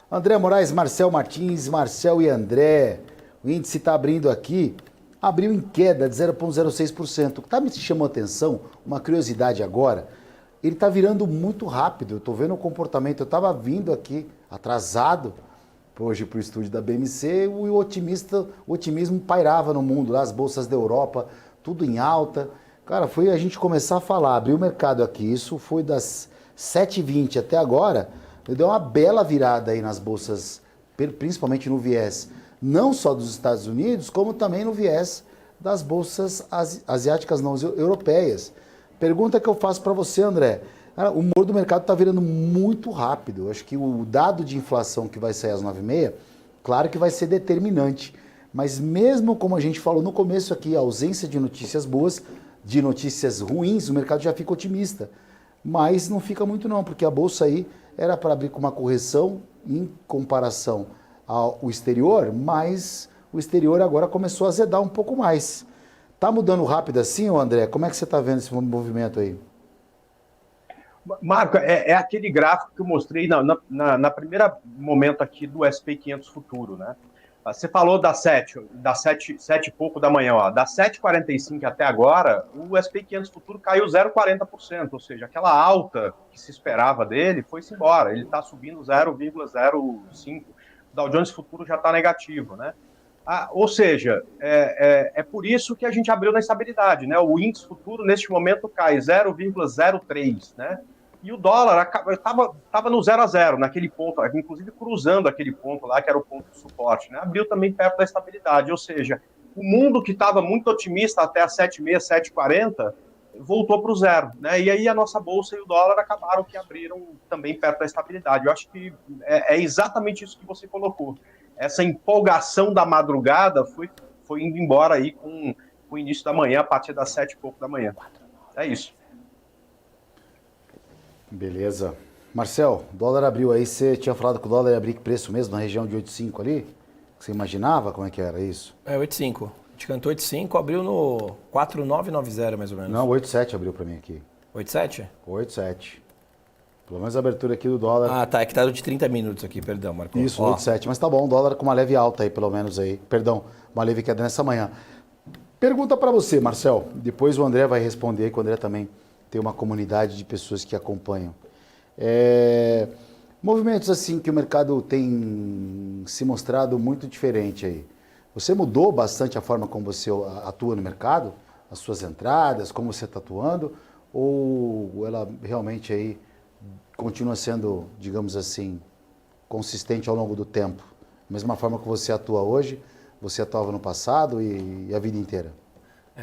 André Moraes, Marcel Martins, Marcel e André. O índice está abrindo aqui, abriu em queda de 0,06%. O que tá me chamando a atenção, uma curiosidade agora, ele está virando muito rápido. Eu estou vendo o comportamento, eu estava vindo aqui atrasado hoje para o estúdio da BMC, o otimismo pairava no mundo, lá as bolsas da Europa, tudo em alta. Cara, foi a gente começar a falar, abrir o mercado aqui, isso foi das 7h20 até agora, deu uma bela virada aí nas bolsas, principalmente no viés, não só dos Estados Unidos, como também no viés das bolsas asiáticas não europeias. Pergunta que eu faço para você, André. Cara, o humor do mercado está virando muito rápido. Eu acho que o dado de inflação que vai sair às 9h30, claro que vai ser determinante. Mas mesmo como a gente falou no começo aqui, a ausência de notícias boas, de notícias ruins, o mercado já fica otimista. Mas não fica muito não, porque a bolsa aí era para abrir com uma correção em comparação ao exterior, mas o exterior agora começou a azedar um pouco mais. Tá mudando rápido assim, André? Como é que você está vendo esse movimento aí? Marco, é aquele gráfico que eu mostrei na primeira momento aqui do SP 500 Futuro, né? Você falou das 7 e pouco da manhã, ó. Das 7h45 até agora, o SP 500 Futuro caiu 0,40%, ou seja, aquela alta que se esperava dele foi-se embora. Ele está subindo 0,05%. O Dow Jones Futuro já está negativo, né? Ou seja, é por isso que a gente abriu na estabilidade, né? O índice futuro, neste momento, cai 0,03, né? E o dólar estava no 0 a 0, naquele ponto, inclusive cruzando aquele ponto lá, que era o ponto de suporte, né? Abriu também perto da estabilidade, ou seja, o mundo que estava muito otimista até as 7h30, 7h40, voltou para o zero, né? E aí a nossa bolsa e o dólar acabaram que abriram também perto da estabilidade. Eu acho que é exatamente isso que você colocou. Essa empolgação da madrugada foi indo embora aí com o início da manhã, a partir das 7 e pouco da manhã. É isso. Beleza. Marcel, o dólar abriu aí, você tinha falado que o dólar ia abrir que preço mesmo, na região de 8,5 ali? Você imaginava como é que era isso? 8,5. A gente cantou 8,5, abriu no 4,990 mais ou menos. Não, 8,7 abriu para mim aqui. 8,7? 8,7. Pelo menos a abertura aqui do dólar. Tá, é que tá de 30 minutos aqui, perdão, Marco. Isso, 8,7, mas tá bom, o dólar com uma leve alta aí, pelo menos aí. Perdão, uma leve queda nessa manhã. Pergunta para você, Marcel. Depois o André vai responder aí, que o André também tem uma comunidade de pessoas que acompanham. Movimentos assim que o mercado tem se mostrado muito diferente aí. Você mudou bastante a forma como você atua no mercado? As suas entradas, como você está atuando? Ou ela realmente aí continua sendo, digamos assim, consistente ao longo do tempo? Da mesma forma que você atua hoje, você atuava no passado e a vida inteira?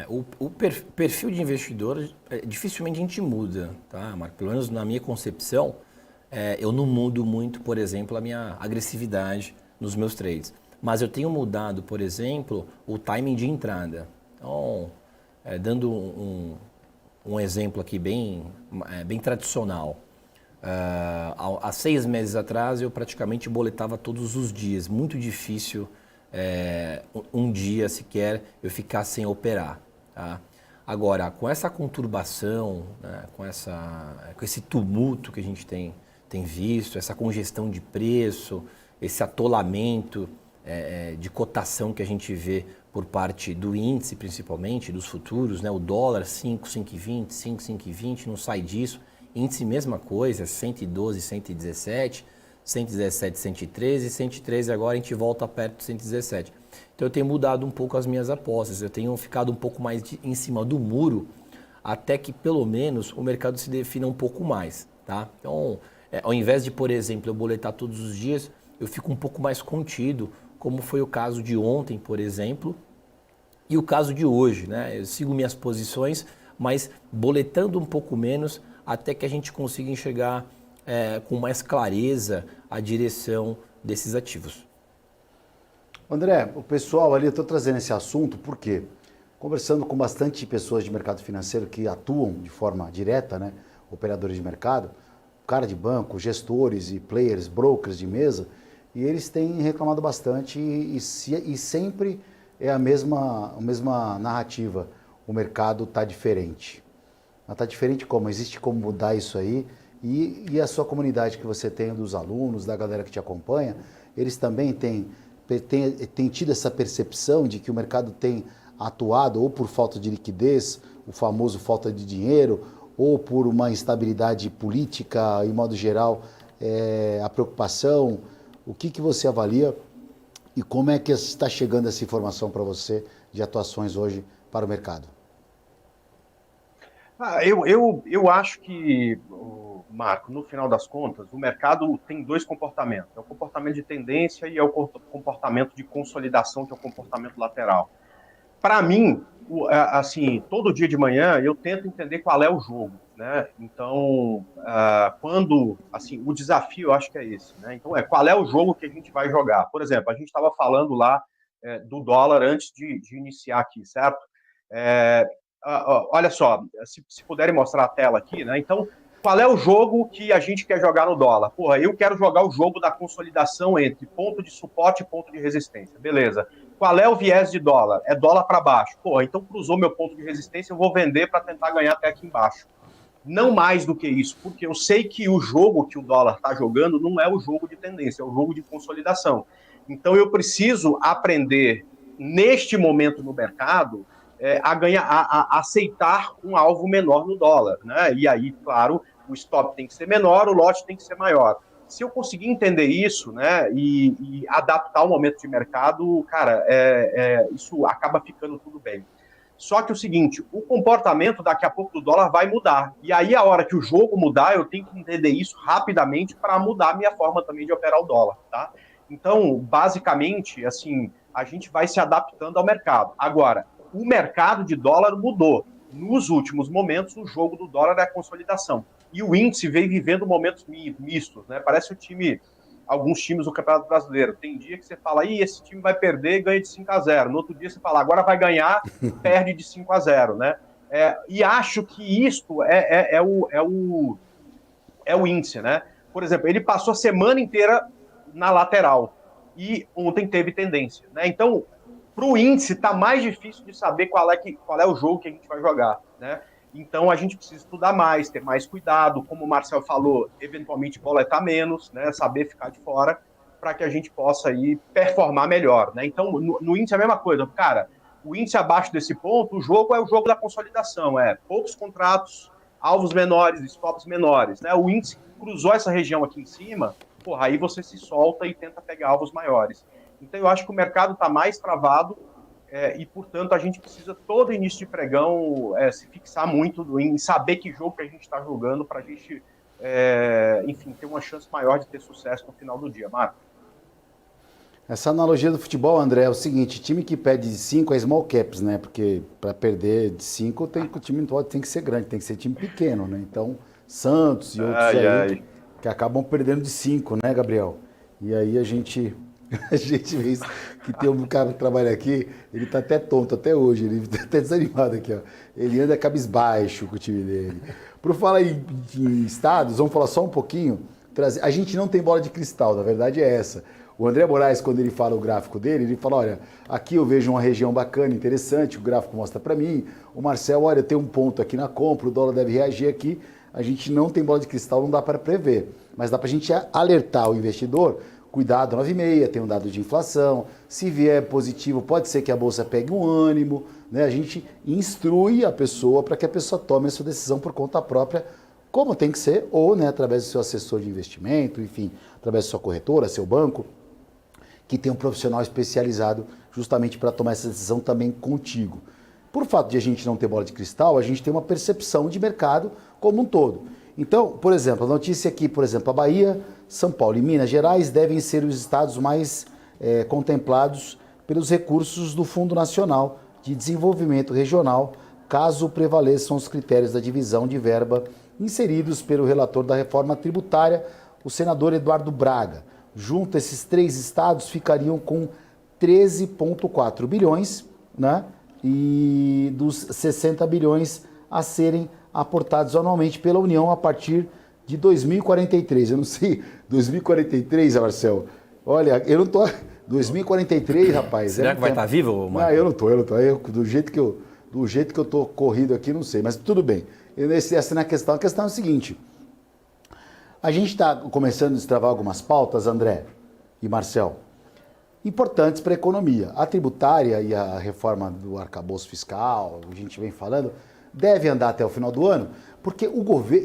O perfil de investidor, dificilmente a gente muda, tá, Marco? Pelo menos na minha concepção, eu não mudo muito, por exemplo, a minha agressividade nos meus trades. Mas eu tenho mudado, por exemplo, o timing de entrada. Então, dando um exemplo aqui bem tradicional. Há 6 meses atrás eu praticamente boletava todos os dias. Muito difícil um dia sequer eu ficar sem operar. Tá? Agora, com essa conturbação, né, com esse tumulto que a gente tem visto, essa congestão de preço, esse atolamento de cotação que a gente vê por parte do índice, principalmente, dos futuros, né, o dólar 5,20, 5,20, não sai disso. Índice, mesma coisa, 112, 117, 117, 113, 113, agora a gente volta perto de 117. Então eu tenho mudado um pouco as minhas apostas, eu tenho ficado um pouco mais em cima do muro, até que pelo menos o mercado se defina um pouco mais, tá? Então, ao invés de, por exemplo, eu boletar todos os dias, eu fico um pouco mais contido, como foi o caso de ontem, por exemplo, e o caso de hoje, né? Eu sigo minhas posições, mas boletando um pouco menos, até que a gente consiga enxergar com mais clareza a direção desses ativos. André, o pessoal ali, eu estou trazendo esse assunto porque, conversando com bastante pessoas de mercado financeiro que atuam de forma direta, né, operadores de mercado, cara de banco, gestores e players, brokers de mesa, e eles têm reclamado bastante e sempre é a mesma narrativa. O mercado está diferente. Mas está diferente como? Existe como mudar isso aí? E a sua comunidade que você tem, dos alunos, da galera que te acompanha, eles também têm tido essa percepção de que o mercado tem atuado ou por falta de liquidez, o famoso falta de dinheiro, ou por uma instabilidade política, em modo geral, a preocupação. O que você avalia e como é que está chegando essa informação para você de atuações hoje para o mercado? Eu acho que, Marco, no final das contas, o mercado tem 2 comportamentos. É o comportamento de tendência e é o comportamento de consolidação, que é o comportamento lateral. Para mim, assim, todo dia de manhã eu tento entender qual é o jogo, né? Então, assim, o desafio eu acho que é esse, né? Então, qual é o jogo que a gente vai jogar? Por exemplo, a gente estava falando lá do dólar antes de iniciar aqui, certo? Olha só, se puderem mostrar a tela aqui, né? Então, qual é o jogo que a gente quer jogar no dólar? Porra, eu quero jogar o jogo da consolidação entre ponto de suporte e ponto de resistência. Beleza. Qual é o viés de dólar? É dólar para baixo. Porra, então cruzou meu ponto de resistência, eu vou vender para tentar ganhar até aqui embaixo. Não mais do que isso, porque eu sei que o jogo que o dólar está jogando não é o jogo de tendência, é o jogo de consolidação. Então, eu preciso aprender, neste momento no mercado, a aceitar um alvo menor no dólar, né? E aí, claro, o stop tem que ser menor, o lote tem que ser maior. Se eu conseguir entender isso, né, e adaptar o momento de mercado, cara, isso acaba ficando tudo bem. Só que o seguinte, o comportamento daqui a pouco do dólar vai mudar. E aí, a hora que o jogo mudar, eu tenho que entender isso rapidamente para mudar a minha forma também de operar o dólar, tá? Então, basicamente, assim, a gente vai se adaptando ao mercado. Agora, o mercado de dólar mudou. Nos últimos momentos, o jogo do dólar é a consolidação. E o índice veio vivendo momentos mistos, né? Parece alguns times do Campeonato Brasileiro. Tem dia que você fala, esse time vai perder e ganha de 5-0. No outro dia você fala, agora vai ganhar, perde de 5-0, né? E acho que isto é o índice, né? Por exemplo, ele passou a semana inteira na lateral e ontem teve tendência, né? Então, para o índice está mais difícil de saber qual é o jogo que a gente vai jogar, né? Então a gente precisa estudar mais, ter mais cuidado, como o Marcel falou, eventualmente boletar menos, né? Saber ficar de fora para que a gente possa aí performar melhor, né? Então no índice é a mesma coisa, cara. O índice abaixo desse ponto, o jogo é o jogo da consolidação, poucos contratos, alvos menores, stops menores, né? O índice cruzou essa região aqui em cima, porra, aí você se solta e tenta pegar alvos maiores. Então, eu acho que o mercado está mais travado e, portanto, a gente precisa, todo início de pregão, se fixar muito em saber que jogo que a gente está jogando para a gente, enfim, ter uma chance maior de ter sucesso no final do dia, Marco. Essa analogia do futebol, André, é o seguinte, time que perde de 5 é small caps, né? Porque para perder de 5, o time tem que ser grande, tem que ser time pequeno, né? Então, Santos e outros aí que acabam perdendo de 5, né, Gabriel? E aí a gente vê isso, que tem um cara que trabalha aqui, ele tá até tonto até hoje, ele tá até desanimado aqui, ó. Ele anda cabisbaixo com o time dele. Por falar em estados, vamos falar só um pouquinho. A gente não tem bola de cristal, na verdade é essa. O André Moraes, quando ele fala o gráfico dele, ele fala, olha, aqui eu vejo uma região bacana, interessante, o gráfico mostra para mim. O Marcel, olha, tem um ponto aqui na compra, o dólar deve reagir aqui. A gente não tem bola de cristal, não dá para prever. Mas dá para a gente alertar o investidor, cuidado, 9,6, tem um dado de inflação. Se vier positivo, pode ser que a Bolsa pegue um ânimo. Né? A gente instrui a pessoa para que a pessoa tome a sua decisão por conta própria, como tem que ser, ou né, através do seu assessor de investimento, enfim, através da sua corretora, seu banco, que tem um profissional especializado justamente para tomar essa decisão também contigo. Por fato de a gente não ter bola de cristal, a gente tem uma percepção de mercado como um todo. Então, por exemplo, a notícia aqui, por exemplo, a Bahia, São Paulo e Minas Gerais devem ser os estados mais contemplados pelos recursos do Fundo Nacional de Desenvolvimento Regional, caso prevaleçam os critérios da divisão de verba inseridos pelo relator da reforma tributária, o senador Eduardo Braga. Junto, esses 3 estados ficariam com 13,4 bilhões, né? E dos 60 bilhões a serem aportados anualmente pela União a partir de 2043. Eu não sei, 2043, Marcel? Olha, eu não tô... 2043, rapaz. Será que vai estar vivo, Marcos? Não, eu não tô. Do jeito que eu tô corrido aqui, não sei, mas tudo bem. Essa não é a questão. A questão é o seguinte... A gente está começando a destravar algumas pautas, André e Marcel, importantes para a economia. A tributária e a reforma do arcabouço fiscal, a gente vem falando, deve andar até o final do ano, porque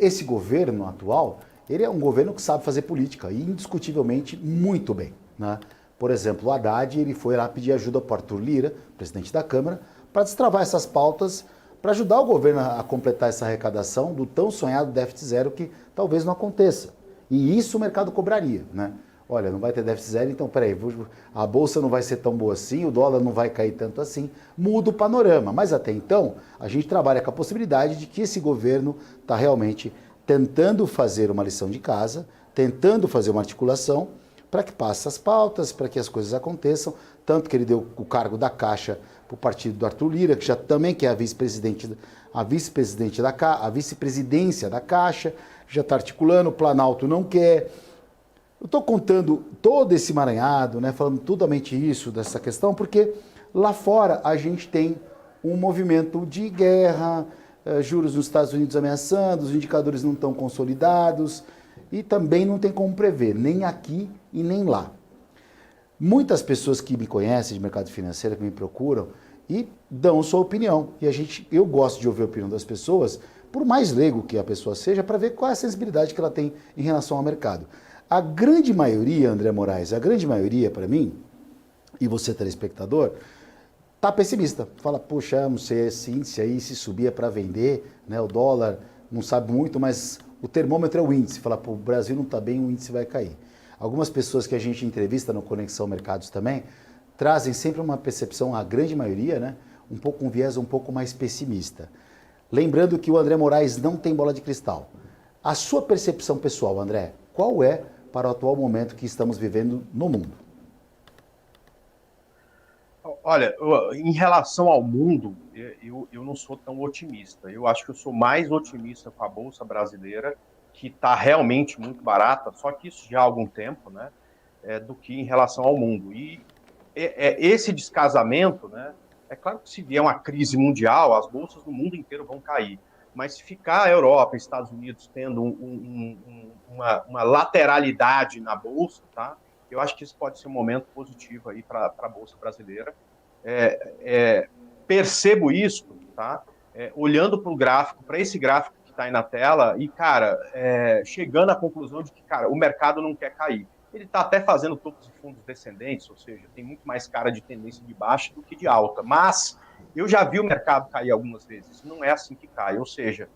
esse governo atual, ele é um governo que sabe fazer política, e indiscutivelmente muito bem. Né? Por exemplo, o Haddad, ele foi lá pedir ajuda para o Arthur Lira, presidente da Câmara, para destravar essas pautas, para ajudar o governo a completar essa arrecadação do tão sonhado déficit zero que talvez não aconteça. E isso o mercado cobraria, né? Olha, não vai ter déficit zero, então peraí, a bolsa não vai ser tão boa assim, o dólar não vai cair tanto assim, muda o panorama. Mas até então, a gente trabalha com a possibilidade de que esse governo está realmente tentando fazer uma lição de casa, tentando fazer uma articulação para que passe as pautas, para que as coisas aconteçam, tanto que ele deu o cargo da Caixa para o partido do Arthur Lira, que já também que é a vice-presidência da Caixa, já está articulando, o Planalto não quer. Eu estou contando todo esse emaranhado, né, falando totalmente isso, dessa questão, porque lá fora a gente tem um movimento de guerra, juros nos Estados Unidos ameaçando, os indicadores não estão consolidados e também não tem como prever, nem aqui e nem lá. Muitas pessoas que me conhecem de mercado financeiro, que me procuram e dão sua opinião. E eu gosto de ouvir a opinião das pessoas, por mais leigo que a pessoa seja, para ver qual é a sensibilidade que ela tem em relação ao mercado. A grande maioria, André Moraes, a grande maioria, para mim, e você telespectador, tá pessimista. Fala, poxa, não sei, esse índice aí, se subir é para vender, né? O dólar não sabe muito, mas o termômetro é o índice. Fala, pô, o Brasil não está bem, o índice vai cair. Algumas pessoas que a gente entrevista no Conexão Mercados também, trazem sempre uma percepção, a grande maioria, né? Um viés um pouco mais pessimista. Lembrando que o André Moraes não tem bola de cristal. A sua percepção pessoal, André, qual é para o atual momento que estamos vivendo no mundo? Olha, em relação ao mundo, eu não sou tão otimista. Eu acho que eu sou mais otimista com a Bolsa Brasileira, que está realmente muito barata, só que isso já há algum tempo, né, do que em relação ao mundo. E esse descasamento, né, é claro que se vier uma crise mundial, as bolsas do mundo inteiro vão cair. Mas se ficar a Europa e Estados Unidos tendo uma lateralidade na bolsa, tá? Eu acho que isso pode ser um momento positivo aí para a bolsa brasileira. Percebo isso, tá? Olhando para o gráfico, para esse gráfico que está aí na tela, e, cara, chegando à conclusão de que, cara, o mercado não quer cair. Ele está até fazendo topos e fundos descendentes, ou seja, tem muito mais cara de tendência de baixa do que de alta. Mas eu já vi o mercado cair algumas vezes. Não é assim que cai. Ou seja,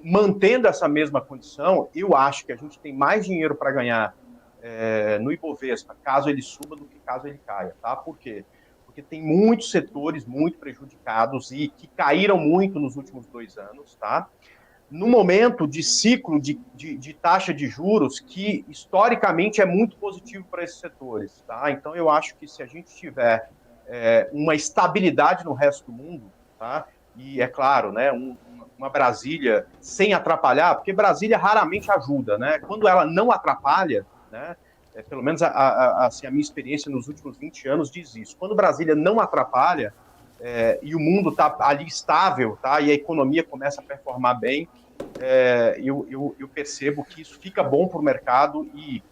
mantendo essa mesma condição, eu acho que a gente tem mais dinheiro para ganhar no Ibovespa, caso ele suba, do que caso ele caia, tá? Por quê? Porque tem muitos setores muito prejudicados e que caíram muito nos últimos 2 anos, tá? No momento de ciclo de taxa de juros, que historicamente é muito positivo para esses setores, tá? Então, eu acho que se a gente tiver uma estabilidade no resto do mundo, tá? E, é claro, né, uma Brasília sem atrapalhar, porque Brasília raramente ajuda, né? Quando ela não atrapalha, né, pelo menos assim, a minha experiência nos últimos 20 anos diz isso. Quando Brasília não atrapalha e o mundo está ali estável, tá, e a economia começa a performar bem, eu percebo que isso fica bom para o mercado e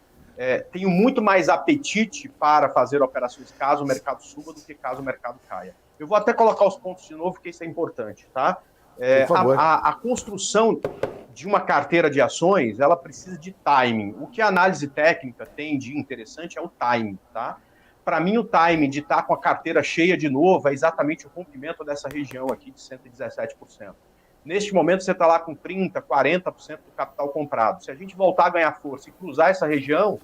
tenho muito mais apetite para fazer operações caso o mercado suba do que caso o mercado caia. Eu vou até colocar os pontos de novo, porque isso é importante, tá? A construção de uma carteira de ações, ela precisa de timing. O que a análise técnica tem de interessante é o timing, tá? Para mim, o timing de estar com a carteira cheia de novo é exatamente o rompimento dessa região aqui de 117%. Neste momento, você está lá com 30%, 40% do capital comprado. Se a gente voltar a ganhar força e cruzar essa região,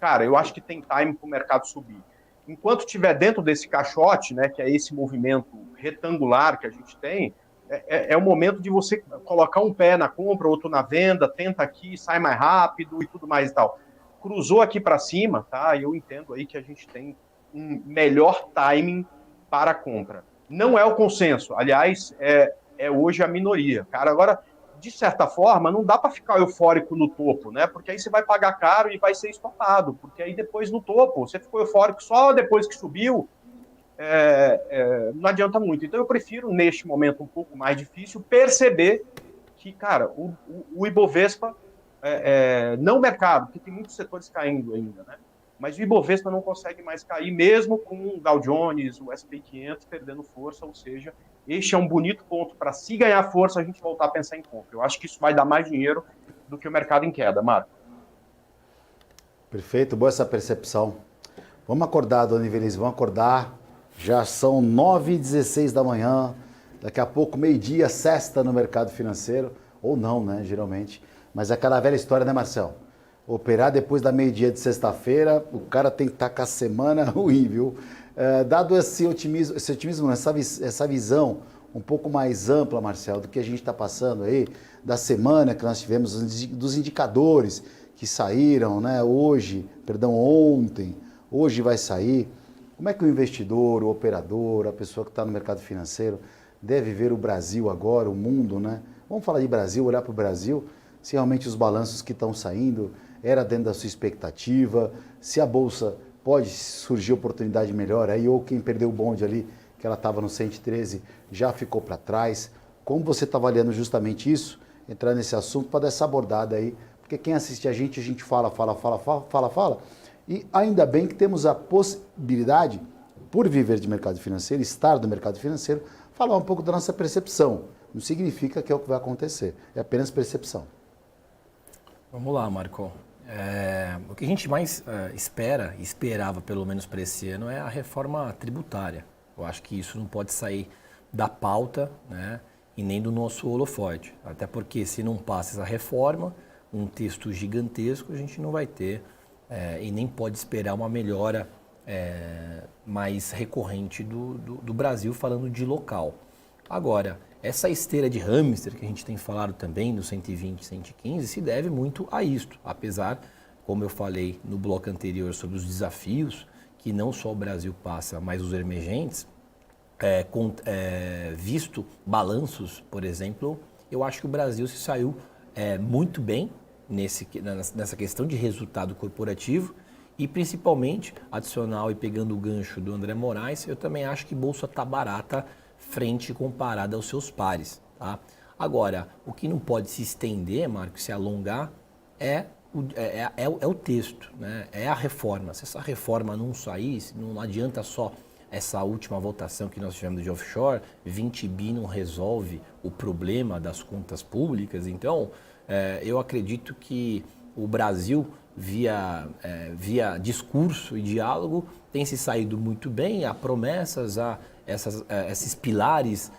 cara, eu acho que tem timing para o mercado subir. Enquanto estiver dentro desse caixote, né, que é esse movimento retangular que a gente tem, é o momento de você colocar um pé na compra, outro na venda, tenta aqui, sai mais rápido e tudo mais e tal. Cruzou aqui para cima, tá? Eu entendo aí que a gente tem um melhor timing para a compra. Não é o consenso, aliás, é hoje a minoria. Cara, agora, de certa forma, não dá para ficar eufórico no topo, né? Porque aí você vai pagar caro e vai ser estopado, porque aí depois no topo, você ficou eufórico só depois que subiu, não adianta muito. Então eu prefiro, neste momento um pouco mais difícil, perceber que, cara, o Ibovespa, não o mercado, porque tem muitos setores caindo ainda, né? Mas o Ibovespa não consegue mais cair, mesmo com o Dow Jones, o S&P 500 perdendo força, ou seja, este é um bonito ponto para, se ganhar força, a gente voltar a pensar em compra. Eu acho que isso vai dar mais dinheiro do que o mercado em queda, Marco. Perfeito, boa essa percepção. Vamos acordar, dona Ivelisse, vamos acordar. Já são 9h16 da manhã, daqui a pouco, meio-dia, sexta no mercado financeiro, ou não, né, geralmente. Mas é aquela velha história, né, Marcel? Operar depois da meio-dia de sexta-feira, o cara tem que estar com a semana ruim, viu? Dado esse otimismo, essa visão um pouco mais ampla, Marcel, do que a gente está passando aí, da semana que nós tivemos, dos indicadores que saíram, né, ontem, hoje vai sair. Como é que o investidor, o operador, a pessoa que está no mercado financeiro deve ver o Brasil agora, o mundo, né? Vamos falar de Brasil, olhar para o Brasil, se realmente os balanços que estão saindo era dentro da sua expectativa, se a Bolsa pode surgir oportunidade melhor aí, ou quem perdeu o bonde ali, que ela estava no 113, já ficou para trás. Como você está avaliando justamente isso, entrar nesse assunto para dar essa abordada aí, porque quem assiste a gente fala, e ainda bem que temos a possibilidade, por viver de mercado financeiro, estar no mercado financeiro, falar um pouco da nossa percepção. Não significa que é o que vai acontecer, é apenas percepção. Vamos lá, Marco. O que a gente mais esperava pelo menos para esse ano, é a reforma tributária. Eu acho que isso não pode sair da pauta, né, e nem do nosso holofote. Até porque se não passa essa reforma, um texto gigantesco, a gente não vai ter e nem pode esperar uma melhora mais recorrente do Brasil, falando de local. Agora, essa esteira de hamster que a gente tem falado também, no 120, 115, se deve muito a isto. Apesar, como eu falei no bloco anterior sobre os desafios, que não só o Brasil passa, mas os emergentes, visto balanços, por exemplo, eu acho que o Brasil se saiu muito bem nessa questão de resultado corporativo e, principalmente, adicional e pegando o gancho do André Moraes, eu também acho que Bolsa está barata frente comparada aos seus pares, tá? Agora, o que não pode se estender, Marco, se alongar, é o texto, né? É a reforma. Se essa reforma não sair, não adianta só essa última votação que nós tivemos de offshore, 20 bi não resolve o problema das contas públicas. Então, eu acredito que o Brasil, via discurso e diálogo, tem se saído muito bem, há promessas, há esses pilares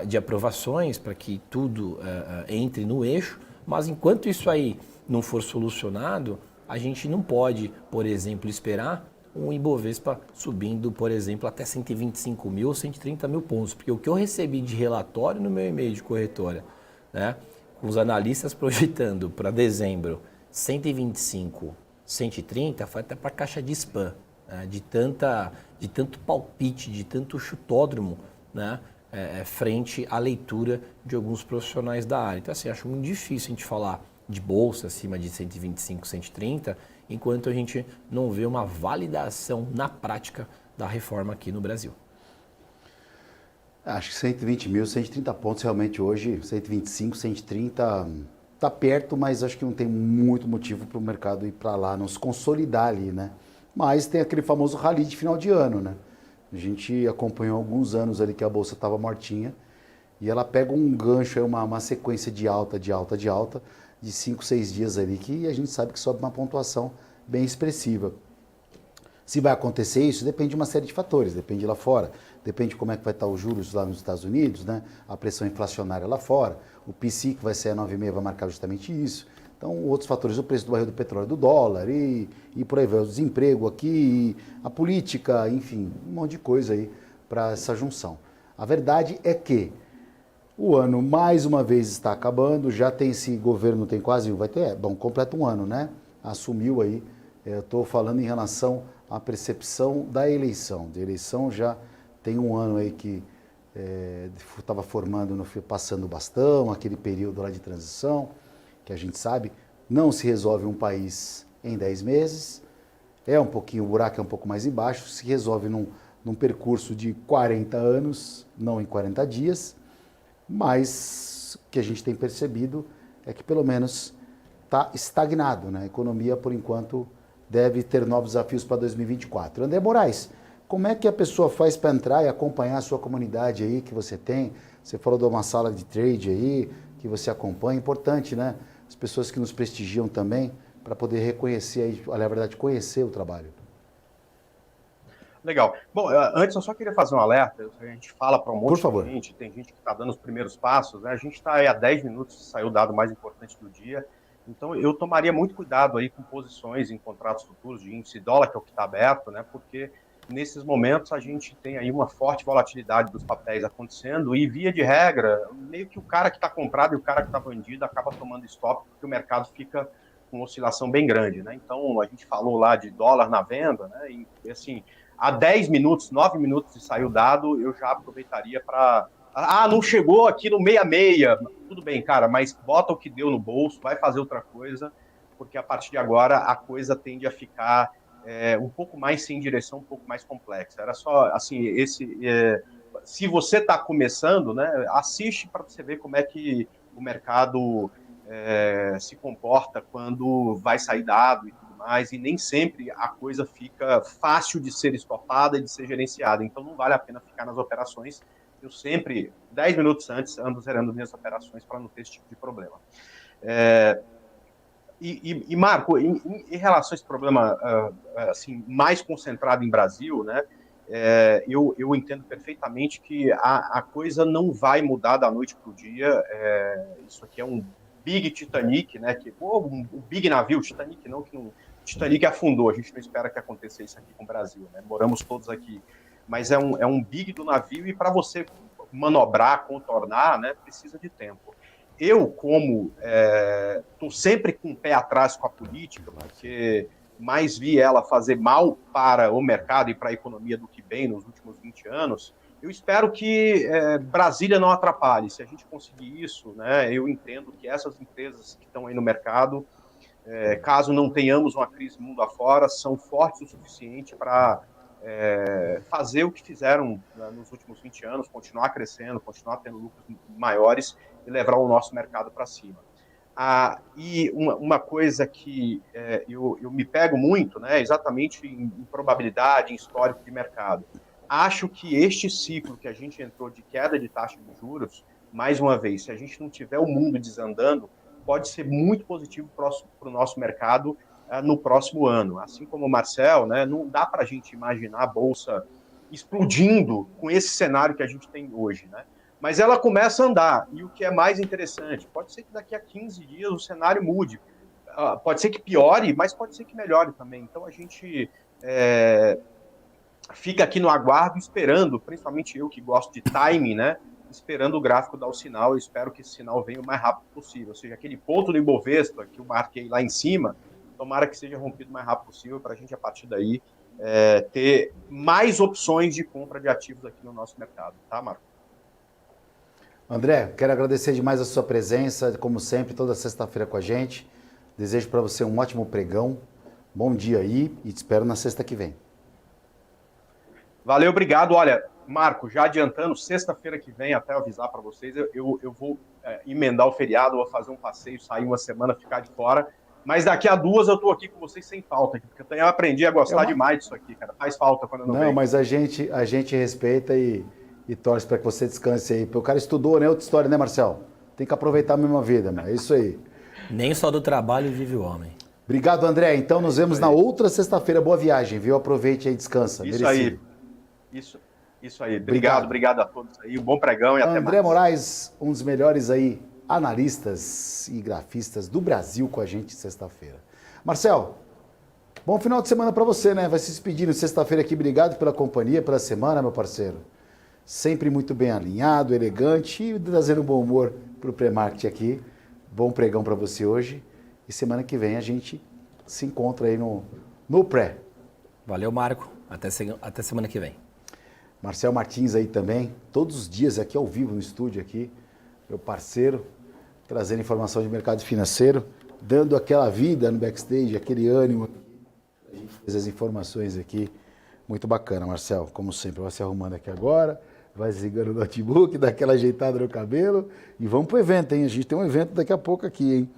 de aprovações para que tudo entre no eixo, mas enquanto isso aí não for solucionado, a gente não pode, por exemplo, esperar um Ibovespa subindo, por exemplo, até 125 mil ou 130 mil pontos, porque o que eu recebi de relatório no meu e-mail de corretora, né, com os analistas projetando para dezembro 125, 130, foi até para a caixa de spam, né, de tanto palpite, de tanto chutódromo, né, frente à leitura de alguns profissionais da área. Então, assim, acho muito difícil a gente falar de bolsa acima de 125, 130, enquanto a gente não vê uma validação na prática da reforma aqui no Brasil. Acho que 120 mil, 130 pontos realmente hoje, 125, 130, está perto, mas acho que não tem muito motivo para o mercado ir para lá, não se consolidar ali, né? Mas tem aquele famoso rally de final de ano, né? A gente acompanhou alguns anos ali que a bolsa estava mortinha e ela pega um gancho, uma sequência de alta, de 5, 6 dias ali, que a gente sabe que sobe uma pontuação bem expressiva. Se vai acontecer isso, depende de uma série de fatores, depende lá fora, depende de como é que vai estar os juros lá nos Estados Unidos, né? A pressão inflacionária lá fora, o PCI que vai ser a 9,5 vai marcar justamente isso. Então, outros fatores, o preço do barril do petróleo, do dólar e por aí vai, o desemprego aqui, a política, enfim, um monte de coisa aí para essa junção. A verdade é que o ano, mais uma vez, está acabando, já tem esse governo, tem quase, completa um ano, né? Assumiu aí, eu estou falando em relação à percepção da eleição. De eleição já tem um ano aí que estava formando, passando o bastão, aquele período lá de transição, que a gente sabe, não se resolve um país em 10 meses, o buraco é um pouco mais embaixo, se resolve num percurso de 40 anos, não em 40 dias, mas o que a gente tem percebido é que pelo menos está estagnado, né? A economia, por enquanto, deve ter novos desafios para 2024. André Moraes, como é que a pessoa faz para entrar e acompanhar a sua comunidade aí que você tem? Você falou de uma sala de trade aí, que você acompanha, importante, né? As pessoas que nos prestigiam também, para poder reconhecer, na verdade, conhecer o trabalho. Legal. Bom, antes eu só queria fazer um alerta, a gente fala para um monte de gente, tem gente que está dando os primeiros passos, né? A gente está aí há 10 minutos, saiu o dado mais importante do dia, então eu tomaria muito cuidado aí com posições em contratos futuros de índice dólar, que é o que está aberto, né? Porque nesses momentos a gente tem aí uma forte volatilidade dos papéis acontecendo e, via de regra, meio que o cara que está comprado e o cara que está vendido acaba tomando stop, porque o mercado fica com uma oscilação bem grande, né? Então, a gente falou lá de dólar na venda, né? E assim, há 10 minutos, 9 minutos de sair o dado, eu já aproveitaria para... não chegou aqui no 66. Tudo bem, cara, mas bota o que deu no bolso, vai fazer outra coisa, porque a partir de agora a coisa tende a ficar um pouco mais sem direção, um pouco mais complexa. Era só, assim, se você está começando, né, assiste para você ver como é que o mercado se comporta quando vai sair dado e tudo mais, e nem sempre a coisa fica fácil de ser estopada e de ser gerenciada. Então não vale a pena ficar nas operações. Eu sempre, 10 minutos antes, ando zerando minhas operações para não ter esse tipo de problema. E Marco, em relação a esse problema assim, mais concentrado em Brasil, né, eu entendo perfeitamente que a coisa não vai mudar da noite para o dia. Isso aqui é um Big Titanic, né, um big navio, Titanic não, Titanic afundou, a gente não espera que aconteça isso aqui com o Brasil, né, moramos todos aqui, mas é um big do navio e para você manobrar, contornar, né, precisa de tempo. Eu, como estou sempre com o pé atrás com a política, porque mais vi ela fazer mal para o mercado e para a economia do que bem nos últimos 20 anos, eu espero que Brasília não atrapalhe. Se a gente conseguir isso, né, eu entendo que essas empresas que estão aí no mercado, caso não tenhamos uma crise mundo afora, são fortes o suficiente para fazer o que fizeram, né, nos últimos 20 anos, continuar crescendo, continuar tendo lucros maiores e levar o nosso mercado para cima. E uma coisa que eu me pego muito, né, exatamente em probabilidade, em histórico de mercado. Acho que este ciclo que a gente entrou de queda de taxa de juros, mais uma vez, se a gente não tiver o mundo desandando, pode ser muito positivo para o nosso mercado no próximo ano. Assim como o Marcel, né, não dá para a gente imaginar a Bolsa explodindo com esse cenário que a gente tem hoje, né? Mas ela começa a andar, e o que é mais interessante, pode ser que daqui a 15 dias o cenário mude. pode ser que piore, mas pode ser que melhore também. Então a gente fica aqui no aguardo esperando, principalmente eu que gosto de timing, né? Esperando o gráfico dar o sinal. Eu espero que esse sinal venha o mais rápido possível. Ou seja, aquele ponto do Ibovespa que eu marquei lá em cima, tomara que seja rompido o mais rápido possível para a gente, a partir daí, ter mais opções de compra de ativos aqui no nosso mercado. Tá, Marco? André, quero agradecer demais a sua presença, como sempre, toda sexta-feira com a gente. Desejo para você um ótimo pregão. Bom dia aí e te espero na sexta que vem. Valeu, obrigado. Olha, Marco, já adiantando, sexta-feira que vem, até avisar para vocês, eu vou emendar o feriado, vou fazer um passeio, sair uma semana, ficar de fora. Mas daqui a 2 eu estou aqui com vocês sem falta, porque eu aprendi a gostar demais disso aqui, cara. Faz falta quando eu não venho. Não, mas a gente respeita e torce para que você descanse aí. O cara estudou, né? Outra história, né, Marcel? Tem que aproveitar a mesma vida, né? É isso aí. Nem só do trabalho vive o homem. Obrigado, André. Então nos vemos na outra sexta-feira. Boa viagem, viu? Aproveite aí e descansa. Isso merecido. Aí. Isso aí. Obrigado a todos aí. Um bom pregão e até mais. André Moraes, um dos melhores aí analistas e grafistas do Brasil com a gente sexta-feira. Marcel, bom final de semana para você, né? Vai se despedindo sexta-feira aqui. Obrigado pela companhia, pela semana, meu parceiro. Sempre muito bem alinhado, elegante e trazendo bom humor para o pré-market aqui. Bom pregão para você hoje. E semana que vem a gente se encontra aí no pré. Valeu, Marco. Até semana que vem. Marcel Martins aí também, todos os dias aqui ao vivo no estúdio aqui, meu parceiro, trazendo informação de mercado financeiro, dando aquela vida no backstage, aquele ânimo, a gente faz as informações aqui. Muito bacana, Marcel, como sempre. Vai se arrumando aqui agora, vai desligando o notebook, dá aquela ajeitada no cabelo e vamos pro evento, hein? A gente tem um evento daqui a pouco aqui, hein?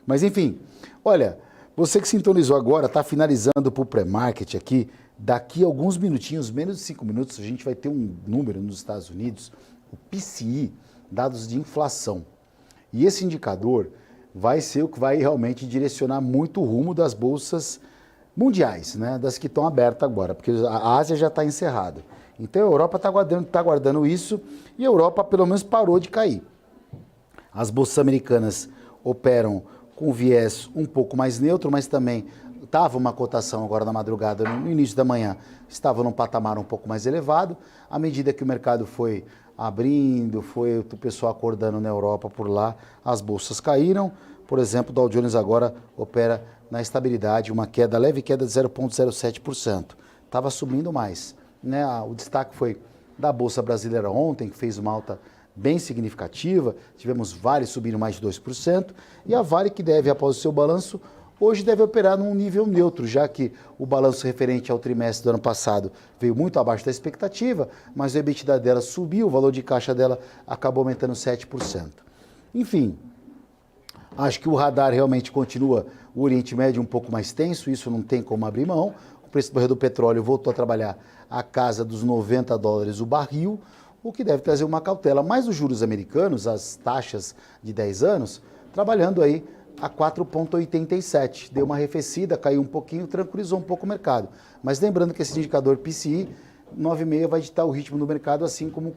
Mas enfim, olha, você que sintonizou agora, está finalizando para o pré-market aqui. Daqui a alguns minutinhos, menos de 5 minutos, a gente vai ter um número nos Estados Unidos, o PCI, dados de inflação. E esse indicador vai ser o que vai realmente direcionar muito o rumo das bolsas mundiais, né? Das que estão abertas agora, porque a Ásia já está encerrada. Então a Europa está aguardando isso e a Europa pelo menos parou de cair. As bolsas americanas operam com viés um pouco mais neutro, mas também estava uma cotação agora na madrugada, no início da manhã, estava num patamar um pouco mais elevado. À medida que o mercado foi abrindo, foi o pessoal acordando na Europa por lá, as bolsas caíram. Por exemplo, o Dow Jones agora opera na estabilidade, uma leve queda de 0,07%. Estava subindo mais, né? O destaque foi da Bolsa Brasileira ontem, que fez uma alta bem significativa. Tivemos Vale subindo mais de 2%, e a Vale, que deve, após o seu balanço, hoje deve operar num nível neutro, já que o balanço referente ao trimestre do ano passado veio muito abaixo da expectativa, mas o EBITDA dela subiu, o valor de caixa dela acabou aumentando 7%. Enfim, acho que o radar realmente continua o Oriente Médio um pouco mais tenso, isso não tem como abrir mão. O preço do petróleo voltou a trabalhar à casa dos $90 o barril, o que deve trazer uma cautela. Mas os juros americanos, as taxas de 10 anos, trabalhando aí a 4,87. Deu uma arrefecida, caiu um pouquinho, tranquilizou um pouco o mercado. Mas lembrando que esse indicador PCI, 9,5 vai ditar o ritmo do mercado, assim como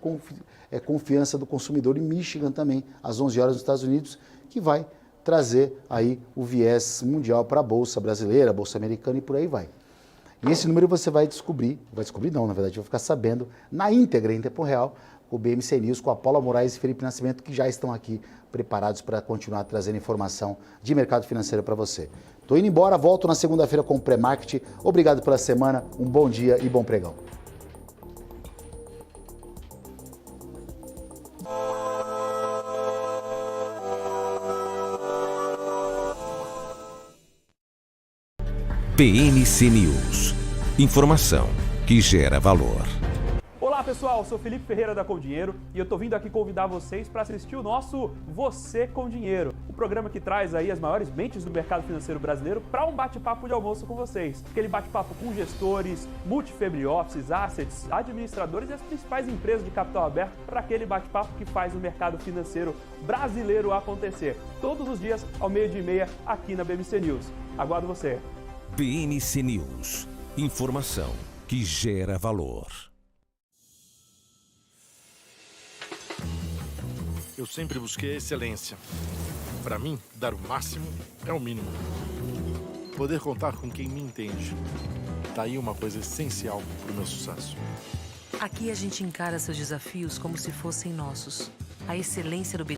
confiança do consumidor em Michigan também, às 11 horas nos Estados Unidos, que vai trazer aí o viés mundial para a Bolsa brasileira, a Bolsa americana e por aí vai. E esse número você vai descobrir não, na verdade, vai ficar sabendo na íntegra, em tempo real, com o BMC News, com a Paula Moraes e Felipe Nascimento, que já estão aqui preparados para continuar trazendo informação de mercado financeiro para você. Estou indo embora, volto na segunda-feira com o pré-market. Obrigado pela semana, um bom dia e bom pregão. BMC News. Informação que gera valor. Olá pessoal, eu sou Felipe Ferreira da Com Dinheiro e eu tô vindo aqui convidar vocês para assistir o nosso Você com Dinheiro, o programa que traz aí as maiores mentes do mercado financeiro brasileiro para um bate-papo de almoço com vocês. Aquele bate-papo com gestores, multifamily offices, assets, administradores e as principais empresas de capital aberto para aquele bate-papo que faz o mercado financeiro brasileiro acontecer. Todos os dias ao 12h30 aqui na BMC News. Aguardo você. BMC News. Informação que gera valor. Eu sempre busquei a excelência. Para mim, dar o máximo é o mínimo. Poder contar com quem me entende. Tá aí uma coisa essencial pro meu sucesso. Aqui a gente encara seus desafios como se fossem nossos. A excelência do